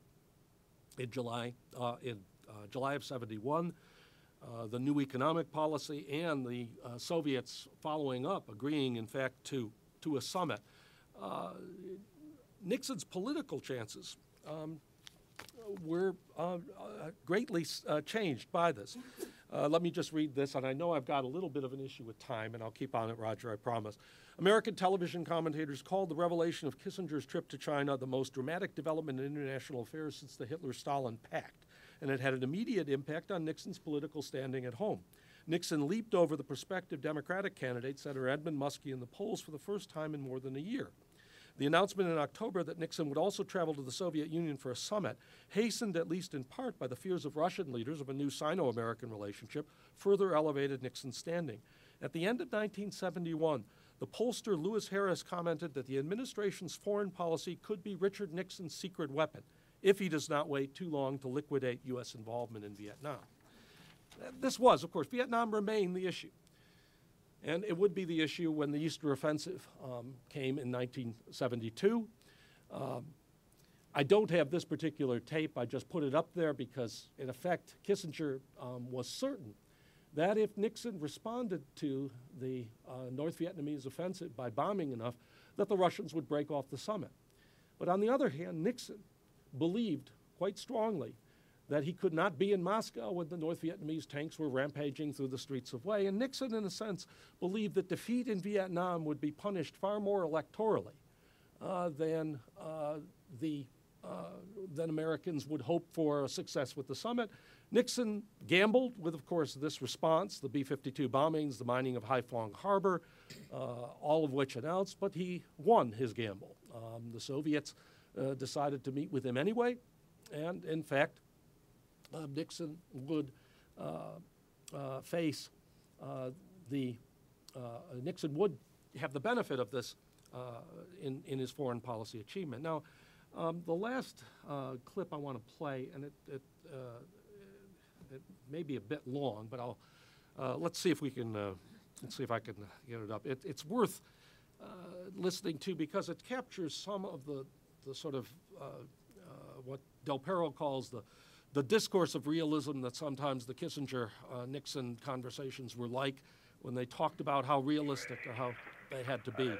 S1: in July of '71. The new economic policy and the Soviets following up, agreeing, in fact, to a summit. Nixon's political chances were greatly changed by this. Let me just read this, and I know I've got a little bit of an issue with time, and I'll keep on it, Roger, I promise. American television commentators called the revelation of Kissinger's trip to China the most dramatic development in international affairs since the Hitler-Stalin Pact, and it had an immediate impact on Nixon's political standing at home. Nixon leaped over the prospective Democratic candidate, Senator Edmund Muskie, in the polls for the first time in more than a year. The announcement in October that Nixon would also travel to the Soviet Union for a summit, hastened at least in part by the fears of Russian leaders of a new Sino-American relationship, further elevated Nixon's standing. At the end of 1971, the pollster Lewis Harris commented that the administration's foreign policy could be Richard Nixon's secret weapon if he does not wait too long to liquidate U.S. involvement in Vietnam. This was, of course, Vietnam remained the issue. And it would be the issue when the Easter Offensive came in 1972. I don't have this particular tape. I just put it up there because, in effect, Kissinger was certain that if Nixon responded to the North Vietnamese offensive by bombing enough, that the Russians would break off the summit. But on the other hand, Nixon believed quite strongly that he could not be in Moscow when the North Vietnamese tanks were rampaging through the streets of Wei. And Nixon, in a sense, believed that defeat in Vietnam would be punished far more electorally than the then Americans would hope for a success with the summit. Nixon gambled with, of course, this response, the B-52 bombings, the mining of Haiphong Harbor, all of which announced, but he won his gamble. The Soviets decided to meet with him anyway, and in fact, Nixon would Nixon would have the benefit of this in his foreign policy achievement. Now, the last clip I want to play, and it may be a bit long, but let's see if we can. Let's see if I can get it up. It's worth listening to because it captures some of the sort of what Del Perro calls the discourse of realism that sometimes the Kissinger-Nixon conversations were like when they talked about how realistic or how they had to be.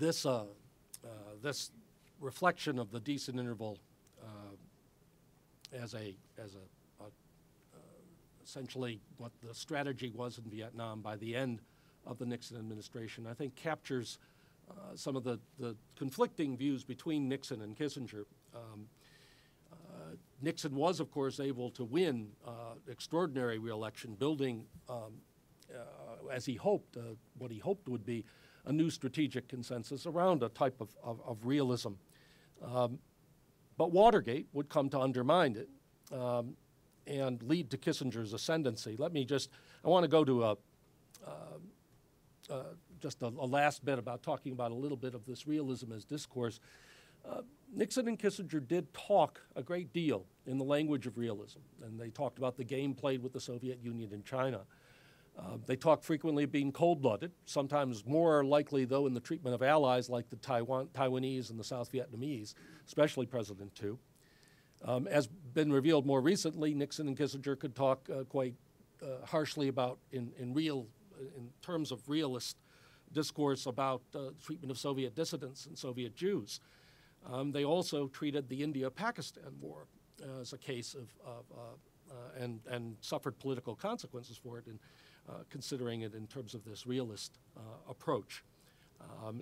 S1: this reflection of the decent interval as essentially what the strategy was in Vietnam by the end of the Nixon administration, I think captures some of the conflicting views between Nixon and Kissinger. Nixon was, of course, able to win extraordinary re-election, building, as he hoped, what he hoped would be a new strategic consensus around a type of realism. But Watergate would come to undermine it and lead to Kissinger's ascendancy. I want to go to just a last bit about talking about a little bit of this realism as discourse. Nixon and Kissinger did talk a great deal in the language of realism, and they talked about the game played with the Soviet Union and China. They talked frequently of being cold-blooded, sometimes more likely, though, in the treatment of allies like the Taiwanese and the South Vietnamese, especially President Tu. As been revealed more recently, Nixon and Kissinger could talk quite harshly about, in terms of realist discourse, about treatment of Soviet dissidents and Soviet Jews. They also treated the India-Pakistan war as a case and suffered political consequences for it, considering it in terms of this realist approach,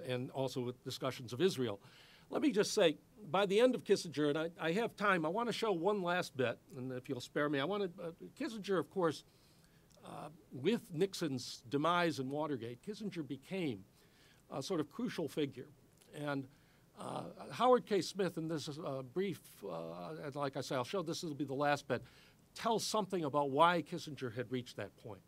S1: and also with discussions of Israel. Let me just say, by the end of Kissinger, and I have time, I want to show one last bit, and if you'll spare me, Kissinger, of course, with Nixon's demise in Watergate, Kissinger became a sort of crucial figure. And Howard K. Smith, in this brief, like I say, I'll show this will be the last bit, tells something about why Kissinger had reached that point.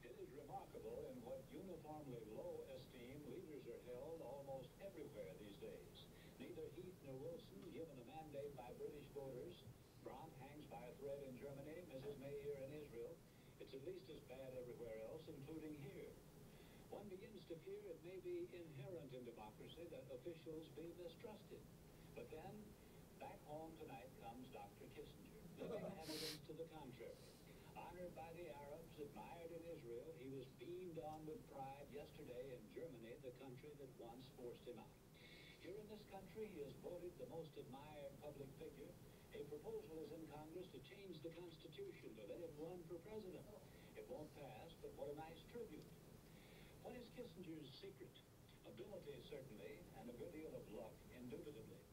S9: It is remarkable in what uniformly low esteem leaders are held almost everywhere these days. Neither Heath nor Wilson given a mandate by British voters. Brandt hangs by a thread in Germany, Mrs. May here in Israel. It's at least as bad everywhere else, including here. One begins to fear it may be inherent in democracy that officials be mistrusted. But then, back home tonight comes Dr. Kissinger, living evidence to the contrary. Honored by the Arabs, admired in Israel, he was beamed on with pride yesterday in Germany, the country that once forced him out. Here in this country, he is voted the most admired public figure. A proposal is in Congress to change the Constitution to let him run for president. It won't pass, but what a nice tribute. What is Kissinger's secret? Ability, certainly, and a good deal of luck, indubitably.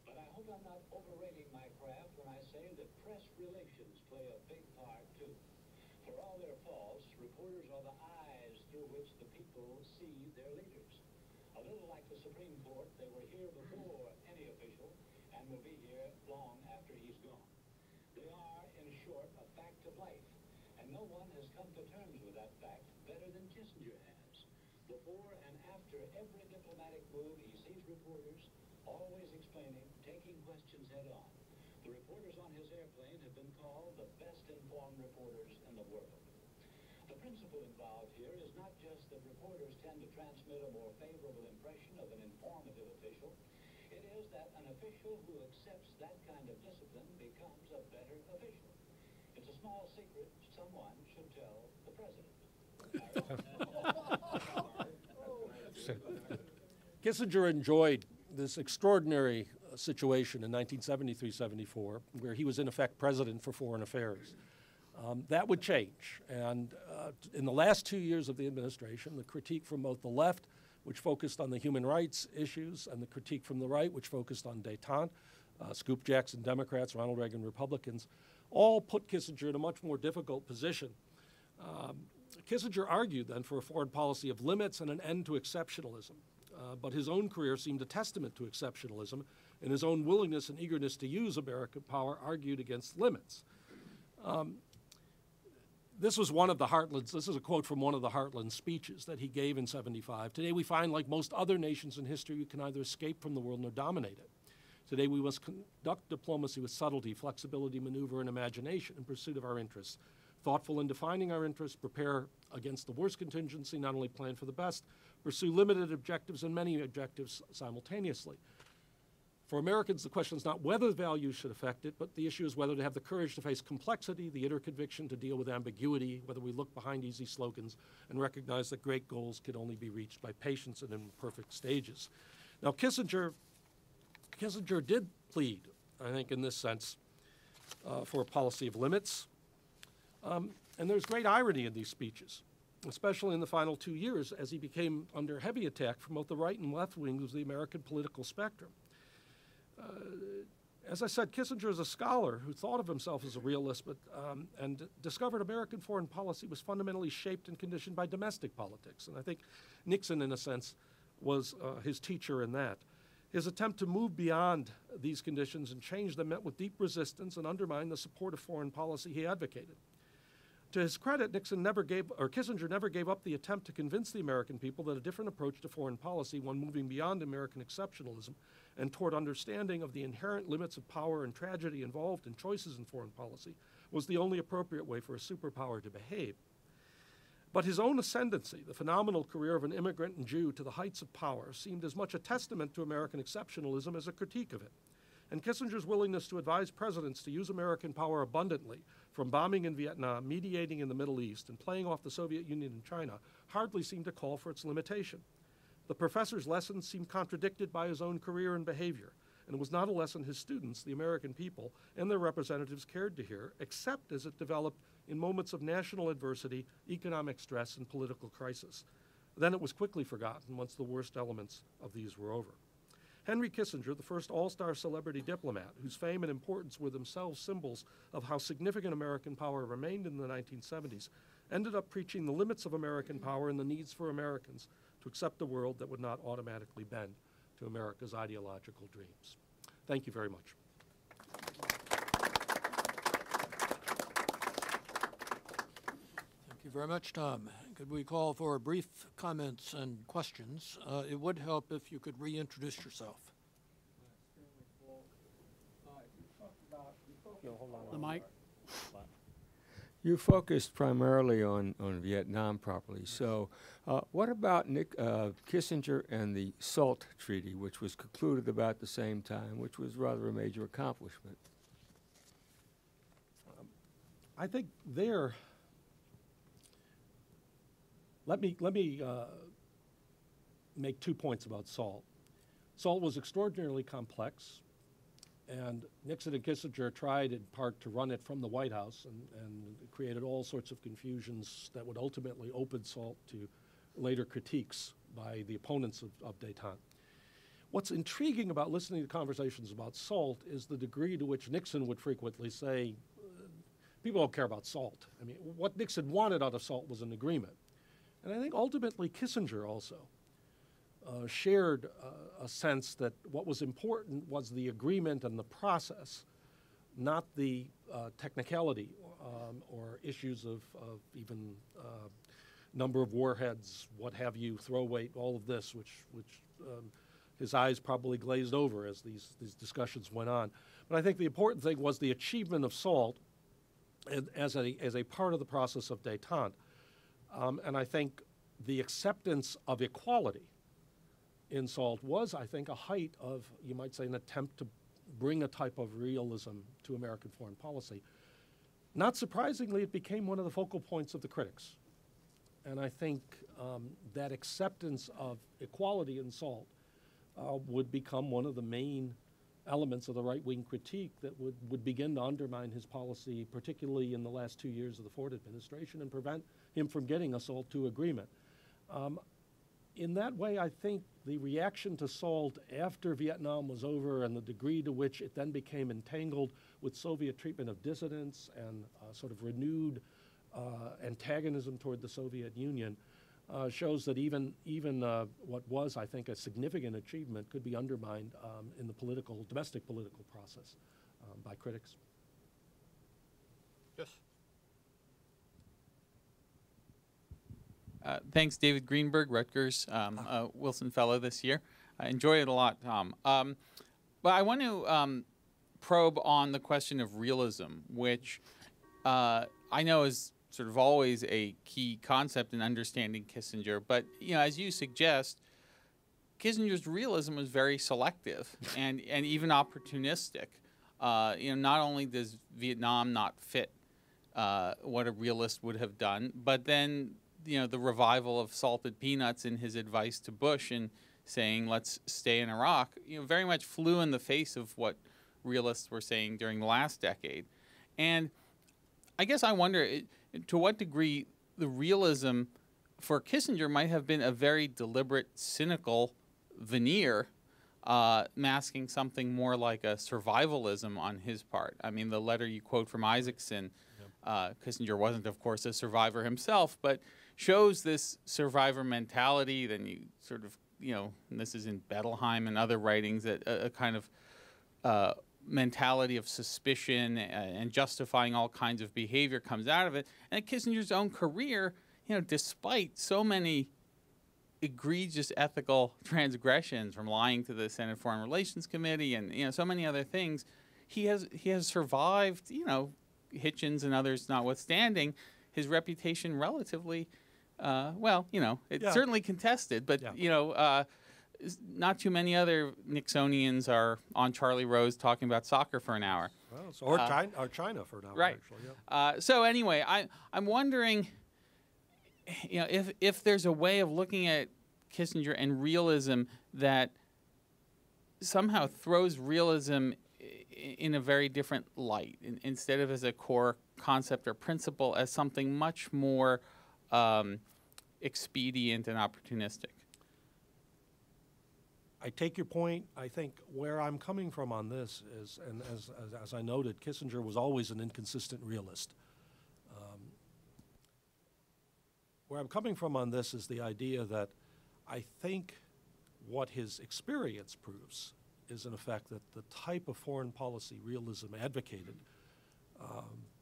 S9: But I hope I'm not overrating my craft when I say that press relations play a big part, too. For all their faults, reporters are the eyes through which the people see their leaders. A little like the Supreme Court, they were here before any official and will be here long after he's gone. They are, in short, a fact of life, and no one has come to terms with that fact better than Kissinger has. Before and after every diplomatic move, he sees reporters, always explaining, taking questions head-on. The reporters on his airplane have been called the best-informed reporters in the world. The principle involved here is not just that reporters tend to transmit a more favorable impression of an informative official. It is that an official who accepts that kind of discipline becomes a better official. It's a small secret someone should tell the president.
S1: Kissinger enjoyed this extraordinary situation in 1973-74, where he was in effect president for foreign affairs. That would change, and in the last 2 years of the administration, the critique from both the left, which focused on the human rights issues, and the critique from the right, which focused on détente, Scoop Jackson Democrats, Ronald Reagan Republicans, all put Kissinger in a much more difficult position. Kissinger argued then for a foreign policy of limits and an end to exceptionalism. But his own career seemed a testament to exceptionalism, and his own willingness and eagerness to use American power argued against limits. This was one of the Heartland's, this is a quote from one of the Heartland speeches that he gave in '75. Today we find, like most other nations in history, we can neither escape from the world nor dominate it. Today we must conduct diplomacy with subtlety, flexibility, maneuver, and imagination in pursuit of our interests. Thoughtful in defining our interests, prepare against the worst contingency, not only plan for the best, pursue limited objectives and many objectives simultaneously. For Americans, the question is not whether values should affect it, but the issue is whether to have the courage to face complexity, the inner conviction to deal with ambiguity, whether we look behind easy slogans and recognize that great goals can only be reached by patience and imperfect stages. Now, Kissinger did plead, I think, in this sense, for a policy of limits. And there's great irony in these speeches, especially in the final 2 years, as he became under heavy attack from both the right and left wings of the American political spectrum. As I said, Kissinger is a scholar who thought of himself as a realist, and discovered American foreign policy was fundamentally shaped and conditioned by domestic politics. And I think Nixon, in a sense, was his teacher in that. His attempt to move beyond these conditions and change them met with deep resistance and undermined the support of foreign policy he advocated. To his credit, Kissinger never gave up the attempt to convince the American people that a different approach to foreign policy, one moving beyond American exceptionalism and toward understanding of the inherent limits of power and tragedy involved in choices in foreign policy, was the only appropriate way for a superpower to behave. But his own ascendancy, the phenomenal career of an immigrant and Jew to the heights of power, seemed as much a testament to American exceptionalism as a critique of it. And Kissinger's willingness to advise presidents to use American power abundantly, from bombing in Vietnam, mediating in the Middle East, and playing off the Soviet Union and China, hardly seemed to call for its limitation. The professor's lessons seemed contradicted by his own career and behavior, and it was not a lesson his students, the American people, and their representatives cared to hear, except as it developed in moments of national adversity, economic stress, and political crisis. Then it was quickly forgotten once the worst elements of these were over. Henry Kissinger, the first all-star celebrity diplomat, whose fame and importance were themselves symbols of how significant American power remained in the 1970s, ended up preaching the limits of American power and the needs for Americans to accept a world that would not automatically bend to America's ideological dreams. Thank you very much.
S3: Thank you very much, Tom. Could we call for brief comments and questions? It would help if you could reintroduce yourself.
S6: The mic.
S10: You focused primarily on Vietnam properly. So what about Kissinger and the SALT Treaty, which was concluded about the same time, which was rather a major accomplishment?
S1: I think there, let me make 2 points about SALT. SALT was extraordinarily complex, and Nixon and Kissinger tried in part to run it from the White House and created all sorts of confusions that would ultimately open SALT to later critiques by the opponents of détente. What's intriguing about listening to conversations about SALT is the degree to which Nixon would frequently say, people don't care about SALT. I mean, what Nixon wanted out of SALT was an agreement. And I think ultimately Kissinger also shared a sense that what was important was the agreement and the process, not the technicality or issues of even number of warheads, what have you, throw weight, all of this, which his eyes probably glazed over as these discussions went on. But I think the important thing was the achievement of SALT as a part of the process of détente. And I think the acceptance of equality in SALT was, I think, a height of, you might say, an attempt to bring a type of realism to American foreign policy. Not surprisingly, it became one of the focal points of the critics. And I think that acceptance of equality in SALT would become one of the main elements of the right-wing critique that would begin to undermine his policy, particularly in the last 2 years of the Ford administration, and prevent him from getting a SALT II agreement. In that way, I think the reaction to SALT after Vietnam was over and the degree to which it then became entangled with Soviet treatment of dissidents and sort of renewed antagonism toward the Soviet Union shows that even what was, I think, a significant achievement could be undermined in the domestic political process by critics.
S3: Yes.
S11: Thanks, David Greenberg, Rutgers Wilson Fellow this year. I enjoy it a lot, Tom. But I want to probe on the question of realism, which I know is sort of always a key concept in understanding Kissinger. But as you suggest, Kissinger's realism was very selective and even opportunistic. Not only does Vietnam not fit what a realist would have done, but then the revival of salted peanuts in his advice to Bush and saying let's stay in Iraq, very much flew in the face of what realists were saying during the last decade. And I guess I wonder to what degree the realism for Kissinger might have been a very deliberate, cynical veneer, masking something more like a survivalism on his part. I mean, the letter you quote from Isaacson, Kissinger wasn't, of course, a survivor himself, but shows this survivor mentality. Then you sort of, and this is in Bettelheim and other writings, a kind of mentality of suspicion and justifying all kinds of behavior comes out of it. And Kissinger's own career, despite so many egregious ethical transgressions, from lying to the Senate Foreign Relations Committee and so many other things, he has survived. Hitchens and others notwithstanding, his reputation relatively it's certainly contested, but not too many other Nixonians are on Charlie Rose talking about soccer for an hour.
S1: Well, or China for an hour,
S11: right?
S1: Actually, yeah.
S11: So anyway, I'm wondering, if there's a way of looking at Kissinger and realism that somehow throws realism in a very different light, instead of as a core concept or principle, as something much more expedient and opportunistic.
S1: I take your point. I think where I'm coming from on this is, and as I noted, Kissinger was always an inconsistent realist. Where I'm coming from on this is the idea that I think what his experience proves is, in effect, that the type of foreign policy realism advocated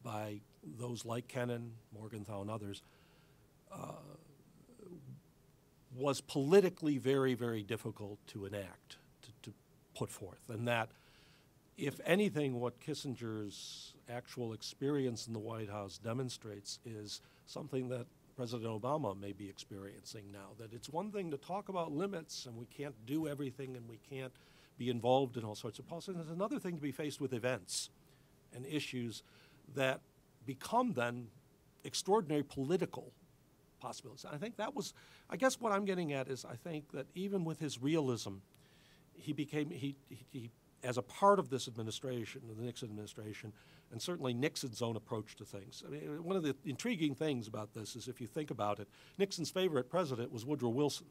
S1: by those like Kennan, Morgenthau, and others was politically very, very difficult to enact, to put forth. And that, if anything, what Kissinger's actual experience in the White House demonstrates is something that President Obama may be experiencing now, that it's one thing to talk about limits and we can't do everything and we can't be involved in all sorts of policies. It's another thing to be faced with events and issues that become then extraordinary political possibilities. I think that was, I guess what I'm getting at is, I think that even with his realism, he became, he as a part of this administration, the Nixon administration, and certainly Nixon's own approach to things. I mean, one of the intriguing things about this is, if you think about it, Nixon's favorite president was Woodrow Wilson.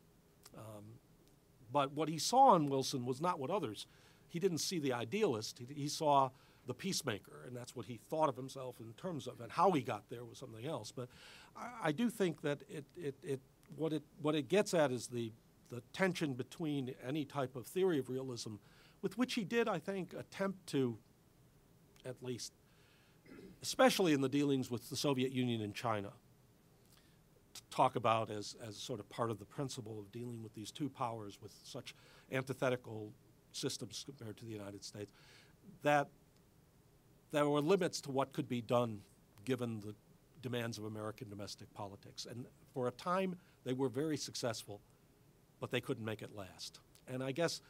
S1: But what he saw in Wilson was not what others. He didn't see the idealist. He saw the peacemaker, and that's what he thought of himself in terms of, and how he got there was something else. But I do think that what it gets at is the tension between any type of theory of realism, with which he did, I think, attempt to, at least, especially in the dealings with the Soviet Union and China, to talk about as sort of part of the principle of dealing with these two powers with such antithetical systems compared to the United States, that there were limits to what could be done given the demands of American domestic politics. And for a time, they were very successful, but they couldn't make it last. And I guess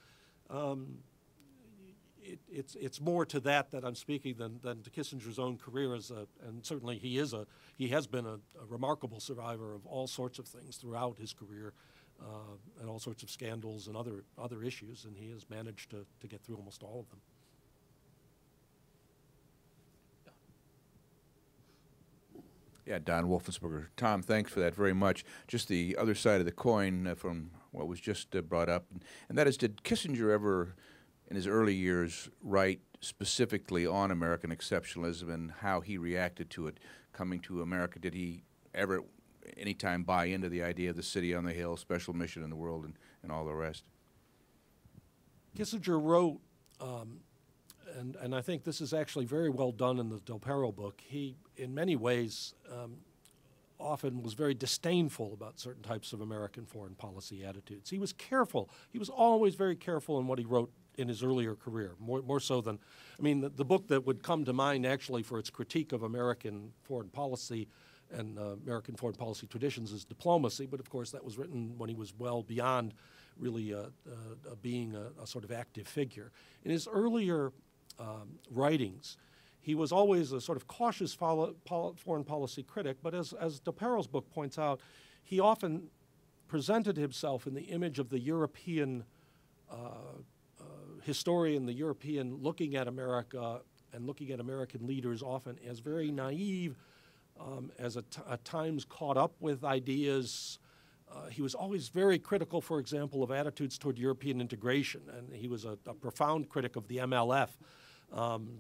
S1: it's more to that I'm speaking than to Kissinger's own career and certainly he has been a remarkable survivor of all sorts of things throughout his career, and all sorts of scandals and other issues, and he has managed to get through almost all of them.
S12: Yeah, Don Wolfensberger. Tom, thanks for that very much. Just the other side of the coin from what was just brought up, and that is, did Kissinger ever, in his early years, write specifically on American exceptionalism and how he reacted to it coming to America? Did he ever, any time, buy into the idea of the city on the hill, special mission in the world, and all the rest?
S1: Kissinger wrote, and I think this is actually very well done in the Del Perro book. He, in many ways, often was very disdainful about certain types of American foreign policy attitudes. He was careful. He was always very careful in what he wrote in his earlier career, more so than, I mean, the book that would come to mind actually for its critique of American foreign policy and American foreign policy traditions is diplomacy, but of course that was written when he was well beyond really being a sort of active figure. In his earlier writings, he was always a sort of cautious foreign policy critic, but as DePerro's book points out, he often presented himself in the image of the European historian, the European looking at America and looking at American leaders often as very naive, as at times caught up with ideas. He was always very critical, for example, of attitudes toward European integration, and he was a profound critic of the MLF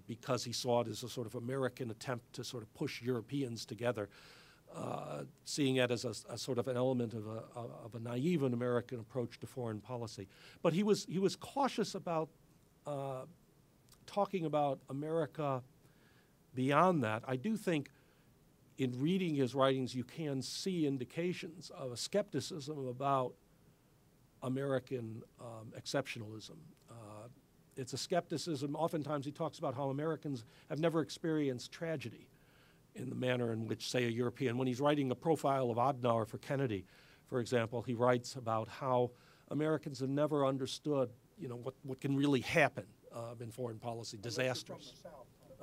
S1: because he saw it as a sort of American attempt to sort of push Europeans together, seeing it as a sort of an element of a naive and American approach to foreign policy. But he was cautious about talking about America beyond that. I do think in reading his writings, you can see indications of a skepticism about American exceptionalism. It's a skepticism. Oftentimes he talks about how Americans have never experienced tragedy in the manner in which, say, a European, when he's writing a profile of Adenauer for Kennedy, for example, he writes about how Americans have never understood, what can really happen in foreign policy, disasters.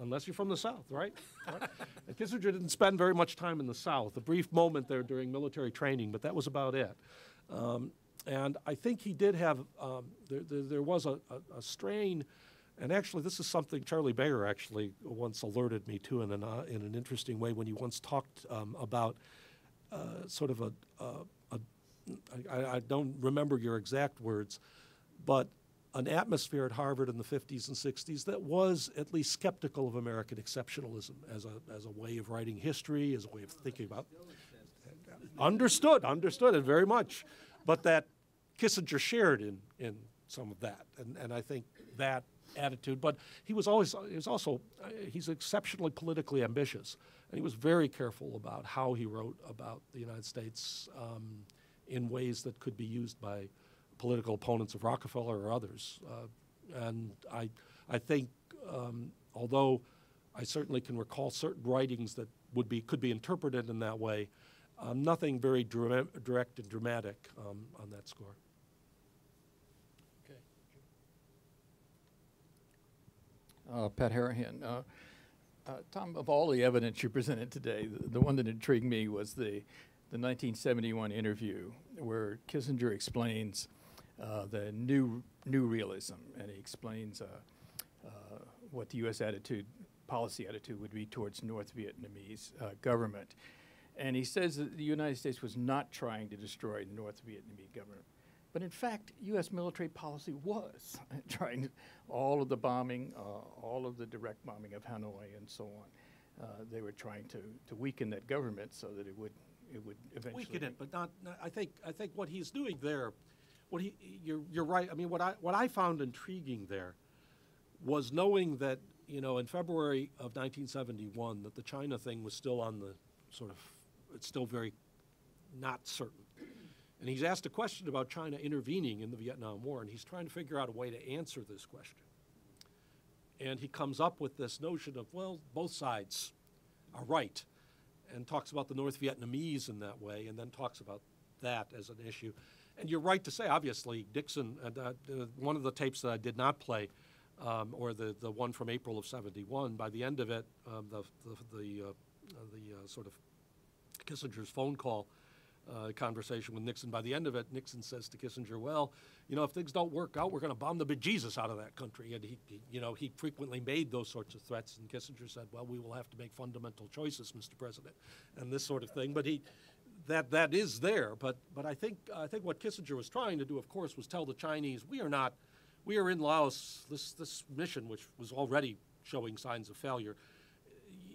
S1: Unless you're from the South, right? And Kissinger didn't spend very much time in the South, a brief moment there during military training, but that was about it. And I think he did have, there was a strain, and actually this is something Charlie Bayer actually once alerted me to in an interesting way when he once talked about sort of I don't remember your exact words, but an atmosphere at Harvard in the 50s and 60s that was at least skeptical of American exceptionalism as a way of writing history, as a way of thinking about. Understood it very much, but that Kissinger shared in some of that, and I think that attitude. But he's exceptionally politically ambitious, and he was very careful about how he wrote about the United States in ways that could be used by political opponents of Rockefeller or others. And I think, although I certainly can recall certain writings that could be interpreted in that way, nothing very direct and dramatic on that score.
S13: Pat Harahan. Tom, of all the evidence you presented today, the one that intrigued me was the 1971 interview where Kissinger explains the new realism, and he explains what the U.S. policy attitude would be towards North Vietnamese government. And he says that the United States was not trying to destroy the North Vietnamese government. But in fact, U.S. military policy was trying all of the bombing, all of the direct bombing of Hanoi and so on. They were trying to weaken that government so that it would eventually
S1: weaken it, but not. I think what he's doing there, you're right. I mean, what I found intriguing there was knowing that in February of 1971 that the China thing was still on the it's still very not certain. And he's asked a question about China intervening in the Vietnam War, and he's trying to figure out a way to answer this question. And he comes up with this notion of, well, both sides are right, and talks about the North Vietnamese in that way, and then talks about that as an issue. And you're right to say, obviously, Nixon, one of the tapes that I did not play, or the one from April of '71, by the end of it, the sort of Kissinger's phone call conversation with Nixon, by the end of it, Nixon says to Kissinger, well, if things don't work out, we're going to bomb the bejesus out of that country. And he frequently made those sorts of threats, and Kissinger said, well, we will have to make fundamental choices, Mr. President, and this sort of thing. But that is there. But I think what Kissinger was trying to do, of course, was tell the Chinese, we are in Laos, this mission, which was already showing signs of failure.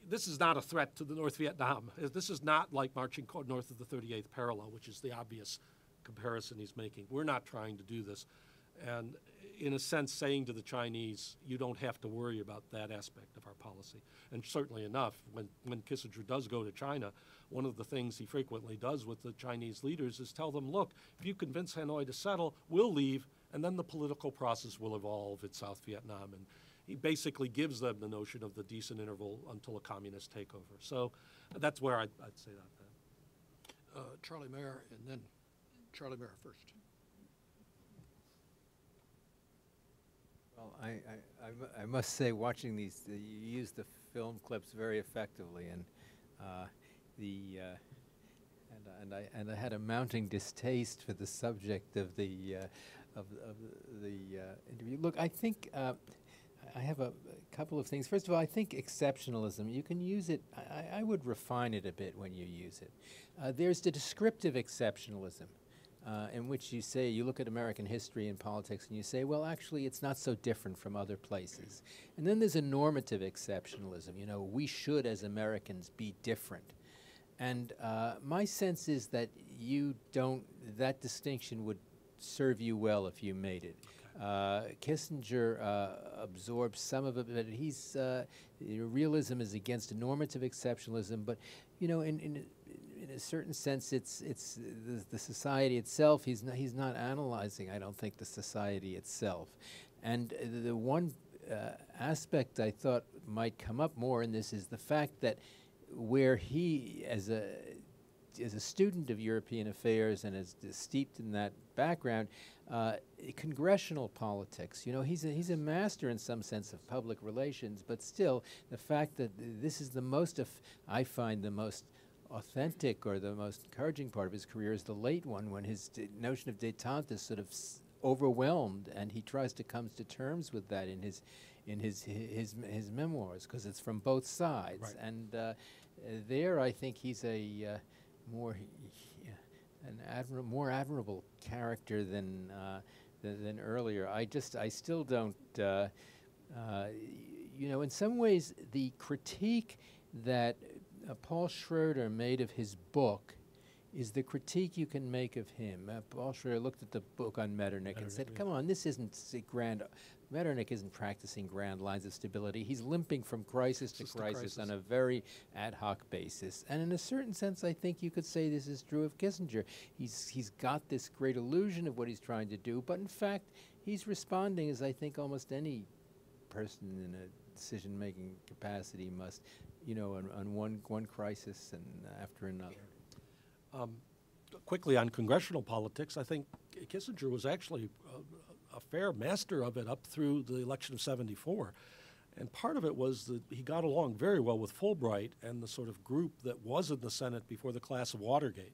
S1: This is not a threat to the North Vietnam. This is not like marching north of the 38th parallel, which is the obvious comparison he's making. We're not trying to do this. And in a sense, saying to the Chinese, you don't have to worry about that aspect of our policy. And certainly enough, when Kissinger does go to China, one of the things he frequently does with the Chinese leaders is tell them, look, if you convince Hanoi to settle, we'll leave, and then the political process will evolve in South Vietnam. he basically gives them the notion of the decent interval until a communist takeover. So that's where I'd say that.
S3: Charlie Mayer, and then Charlie Mayer first.
S27: Well, I must say, watching these, you use the film clips very effectively, and and I had a mounting distaste for the subject of the interview. Look, I think I have a couple of things. First of all, I think exceptionalism, you can use it, I would refine it a bit when you use it. There's the descriptive exceptionalism, in which you say, you look at American history and politics and you say, well, actually, it's not so different from other places. And then there's a normative exceptionalism. You know, we should, as Americans, be different. And my sense is that that distinction would serve you well if you made it. Kissinger absorbs some of it, but realism is against normative exceptionalism. But you know, in a certain sense, it's the society itself. He's not analyzing, I don't think, the society itself. And the one aspect I thought might come up more in this is the fact that where he, as a student of European affairs and as steeped in that background, congressional politics. You know, he's a master in some sense of public relations, but still, the fact that this is the most, I find the most authentic or the most encouraging part of his career is the late one, when his notion of détente is sort of overwhelmed, and he tries to come to terms with that in his memoirs, because it's from both sides. Right. And there, I think he's a more admirable character than earlier. I still don't. You know, in some ways, the critique that Paul Schroeder made of his book is the critique you can make of him. Paul Schroeder looked at the book on Metternich and said, come on, this isn't grand. Metternich isn't practicing grand lines of stability. He's limping from crisis to crisis on a very ad hoc basis. And in a certain sense, I think you could say this is true of Kissinger. He's got this great illusion of what he's trying to do, but in fact, he's responding as I think almost any person in a decision-making capacity must, you know, on one crisis and after another.
S1: Quickly on congressional politics, I think Kissinger was actually a fair master of it up through the election of '74. And part of it was that he got along very well with Fulbright and the sort of group that was in the Senate before the collapse of Watergate.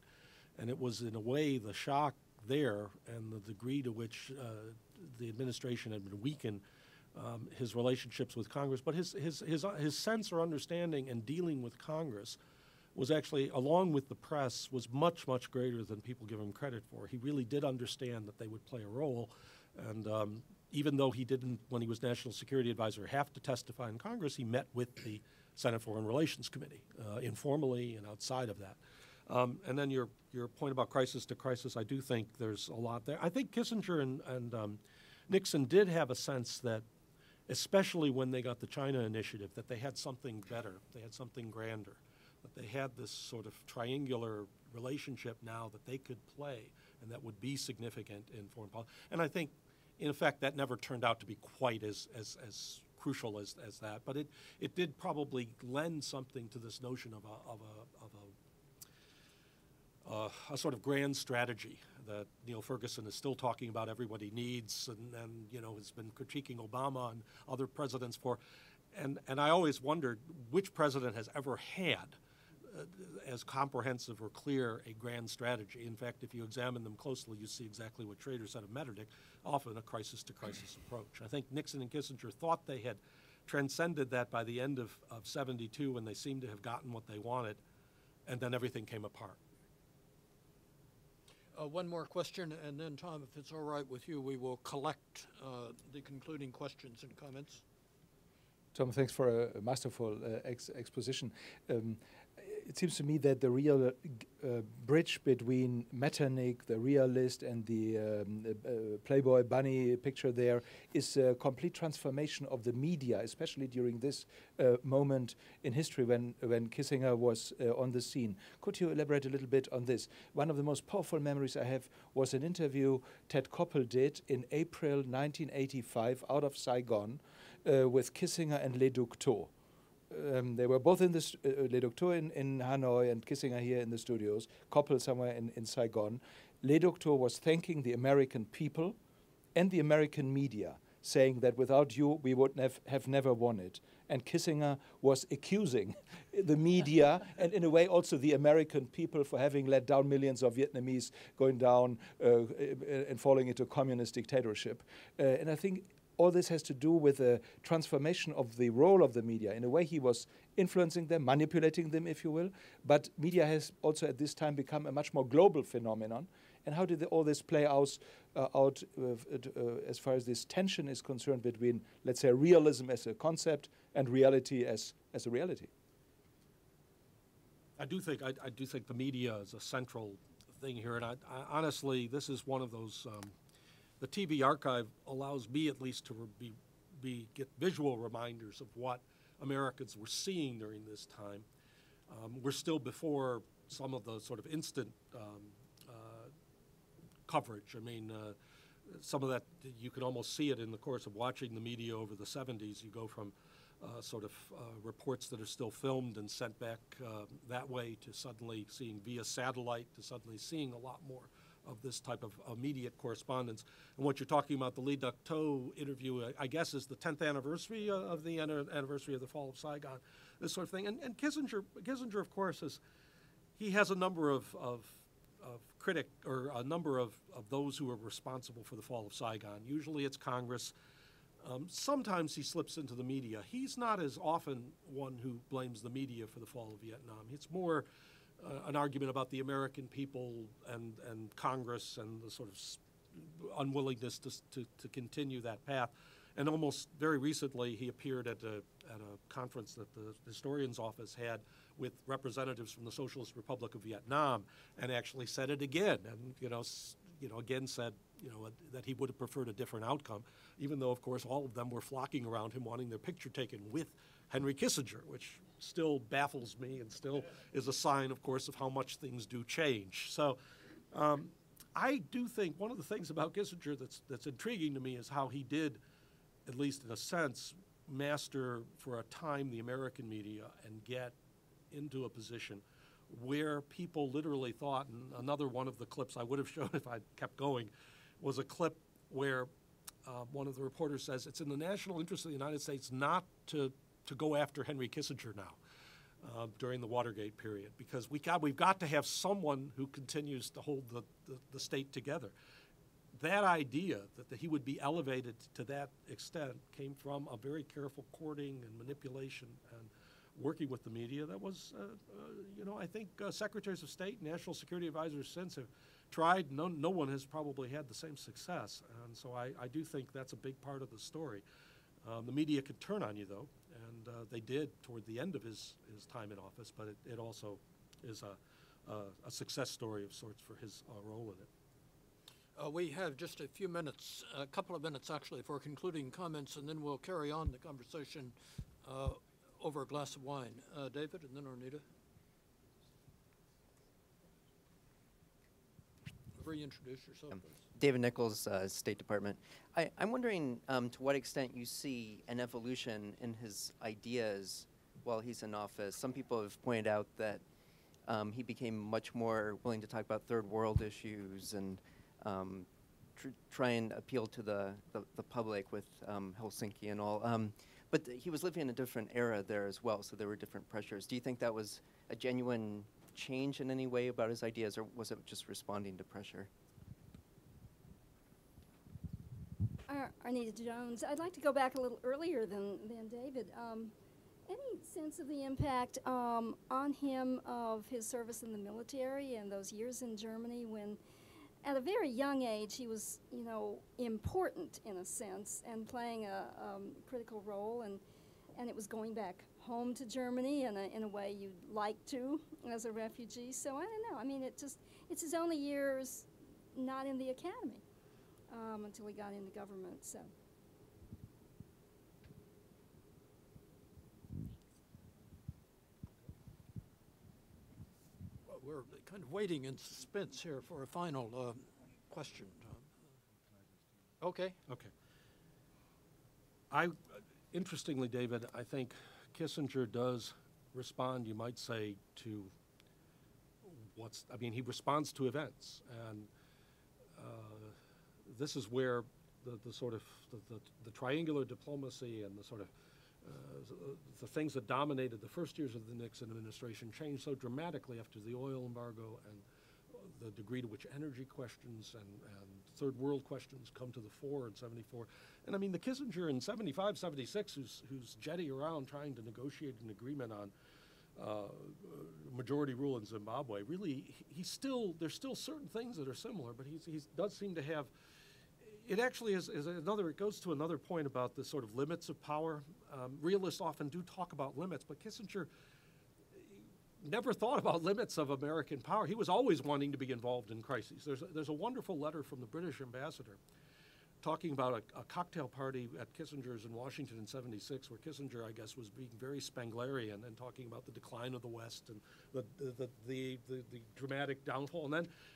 S1: And it was, in a way, the shock there and the degree to which the administration had been weakened, his relationships with Congress, but his sense or understanding and dealing with Congress was actually, along with the press, was much, much greater than people give him credit for. He really did understand that they would play a role. And even though he didn't, when he was National Security Advisor, have to testify in Congress, he met with the Senate Foreign Relations Committee, informally and outside of that. And then your point about crisis to crisis, I do think there's a lot there. I think Kissinger and Nixon did have a sense that, especially when they got the China initiative, that they had something better, they had something grander, that they had this sort of triangular relationship now that they could play and that would be significant in foreign policy. And I think, in effect, that never turned out to be quite as crucial as that, but it did probably lend something to this notion of a sort of grand strategy that Neil Ferguson is still talking about everybody needs and you know, has been critiquing Obama and other presidents for. And I always wondered which president has ever had as comprehensive or clear a grand strategy. In fact, if you examine them closely, you see exactly what Schroeder said of Metternich, often a crisis-to-crisis approach. I think Nixon and Kissinger thought they had transcended that by the end of '72 when they seemed to have gotten what they wanted, and then everything came apart.
S3: One more question, and then, Tom, if it's all right with you, we will collect the concluding questions and comments.
S8: Tom, thanks for a masterful exposition. It seems to me that the real bridge between Metternich, the realist, and the Playboy bunny picture there is a complete transformation of the media, especially during this moment in history when Kissinger was on the scene. Could you elaborate a little bit on this? One of the most powerful memories I have was an interview Ted Koppel did in April 1985 out of Saigon, with Kissinger and Le Duc Tho. They were both in the Le Duc Tho in Hanoi and Kissinger here in the studios, Koppel somewhere in Saigon. Le Duc Tho was thanking the American people and the American media, saying that without you, we would have never won it. And Kissinger was accusing the media and in a way also the American people for having let down millions of Vietnamese going down and falling into communist dictatorship. And I think all this has to do with a transformation of the role of the media. In a way, he was influencing them, manipulating them, if you will. But media has also at this time become a much more global phenomenon. And how did all this play out as far as this tension is concerned between, let's say, realism as a concept and reality as a reality?
S1: I do think the media is a central thing here, and I honestly, this is one of those. The TV archive allows me at least to get visual reminders of what Americans were seeing during this time. We're still before some of the sort of instant coverage. I mean, some of that, you can almost see it in the course of watching the media over the 70s. You go from sort of reports that are still filmed and sent back that way to suddenly seeing via satellite to suddenly seeing a lot more of this type of immediate correspondence. And what you're talking about, the Le Duc Tho interview, I guess is the 10th anniversary of the anniversary of the fall of Saigon, this sort of thing. And Kissinger, of course, he has a number of a number of those who are responsible for the fall of Saigon. Usually it's Congress. Sometimes he slips into the media. He's not as often one who blames the media for the fall of Vietnam. It's more an argument about the American people and Congress and the sort of unwillingness to continue that path. And almost very recently, he appeared at a conference that the historian's office had with representatives from the Socialist Republic of Vietnam, and actually said it again, and again said that he would have preferred a different outcome, even though, of course, all of them were flocking around him, wanting their picture taken with Henry Kissinger, which still baffles me and still is a sign, of course, of how much things do change. So I do think one of the things about Kissinger that's intriguing to me is how he did, at least in a sense, master for a time the American media and get into a position where people literally thought, and another one of the clips I would have shown if I'd kept going was a clip where one of the reporters says it's in the national interest of the United States not to go after Henry Kissinger now during the Watergate period, because we've got to have someone who continues to hold the state together. That idea that he would be elevated to that extent came from a very careful courting and manipulation and working with the media. That was, I think secretaries of state, national security advisors since have tried. No one has probably had the same success. And so I do think that's a big part of the story. The media could turn on you, though, and they did toward the end of his time in office, but it also is a success story of sorts for his role in it.
S3: We have just a few minutes, a couple of minutes actually, for concluding comments, and then we'll carry on the conversation over a glass of wine. David, and then Arnita. Reintroduce yourself, please.
S2: David Nichols, State Department. I'm wondering to what extent you see an evolution in his ideas while he's in office. Some people have pointed out that he became much more willing to talk about third world issues and try and appeal to the public with Helsinki and all. But he was living in a different era there as well, so there were different pressures. Do you think that was a genuine change in any way about his ideas, or was it just responding to pressure?
S14: Arnita Jones. I'd like to go back a little earlier than David. Any sense of the impact on him of his service in the military and those years in Germany when, at a very young age, he was, important in a sense and playing a critical role, and it was going back home to Germany in a way you'd like to as a refugee. So I don't know. I mean, it's his only years not in the academy until he got into government. So.
S3: Well, we're kind of waiting in suspense here for a final question. Okay.
S1: Okay. interestingly, David, I think Kissinger does respond, you might say, to he responds to events. And this is where the sort of the triangular diplomacy and the sort of the things that dominated the first years of the Nixon administration changed so dramatically after the oil embargo and the degree to which energy questions and third world questions come to the fore in 74. And I mean, the Kissinger in 75, 76, who's jetting around trying to negotiate an agreement on majority rule in Zimbabwe, really, there's still certain things that are similar, but he does seem to have, it actually is it goes to another point about the sort of limits of power. Realists often do talk about limits, but Kissinger never thought about limits of American power. He was always wanting to be involved in crises. There's a wonderful letter from the British ambassador talking about a cocktail party at Kissinger's in Washington in 76, where Kissinger, I guess, was being very Spenglerian and talking about the decline of the West and the dramatic downfall,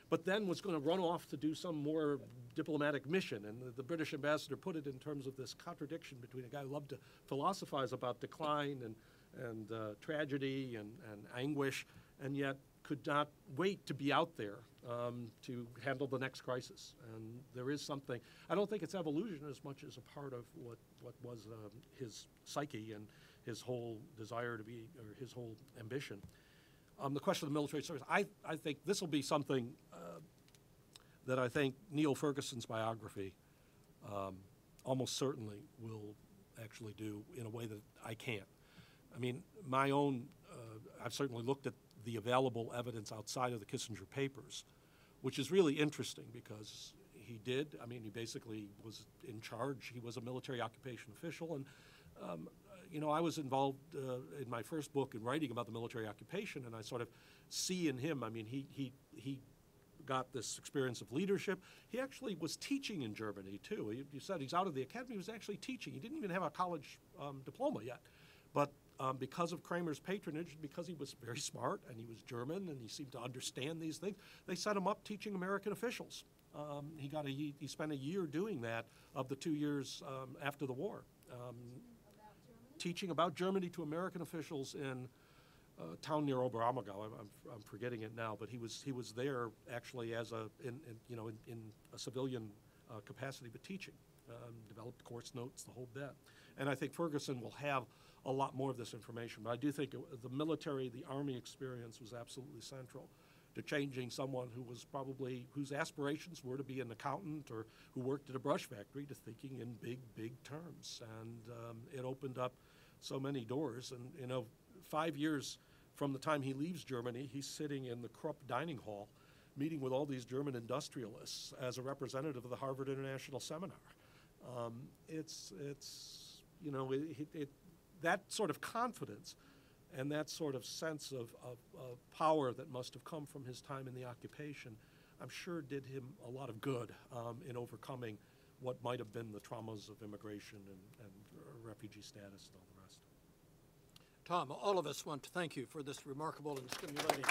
S1: but then was going to run off to do some more diplomatic mission. And the British ambassador put it in terms of this contradiction between a guy who loved to philosophize about decline and tragedy and anguish, and yet could not wait to be out there to handle the next crisis. And there is something, I don't think it's evolution as much as a part of what was his psyche and his whole desire to be, or his whole ambition. The question of the military service, I think this will be something that I think Neil Ferguson's biography almost certainly will actually do in a way that I can't. I mean, my own, I've certainly looked at the available evidence outside of the Kissinger papers, which is really interesting because he basically was in charge. He was a military occupation official. And, I was involved in my first book in writing about the military occupation, and I sort of see in him, he got this experience of leadership. He actually was teaching in Germany, too. You said he's out of the academy. He was actually teaching. He didn't even have a college diploma yet. But because of Kramer's patronage, because he was very smart and he was German and he seemed to understand these things, they set him up teaching American officials. He spent a year doing that of the 2 years after the war, teaching about Germany to American officials in a town near Oberammergau. I'm forgetting it now, but he was there actually as in a civilian capacity, but teaching, developed course notes, the whole bit. And I think Ferguson will have a lot more of this information. But I do think the military, the Army experience was absolutely central to changing someone whose aspirations were to be an accountant or who worked at a brush factory to thinking in big, big terms. And it opened up so many doors. And, 5 years from the time he leaves Germany, he's sitting in the Krupp dining hall meeting with all these German industrialists as a representative of the Harvard International Seminar. That sort of confidence and that sort of sense of power that must have come from his time in the occupation, I'm sure did him a lot of good in overcoming what might have been the traumas of immigration and refugee status and all the rest.
S3: Tom, all of us want to thank you for this remarkable and stimulating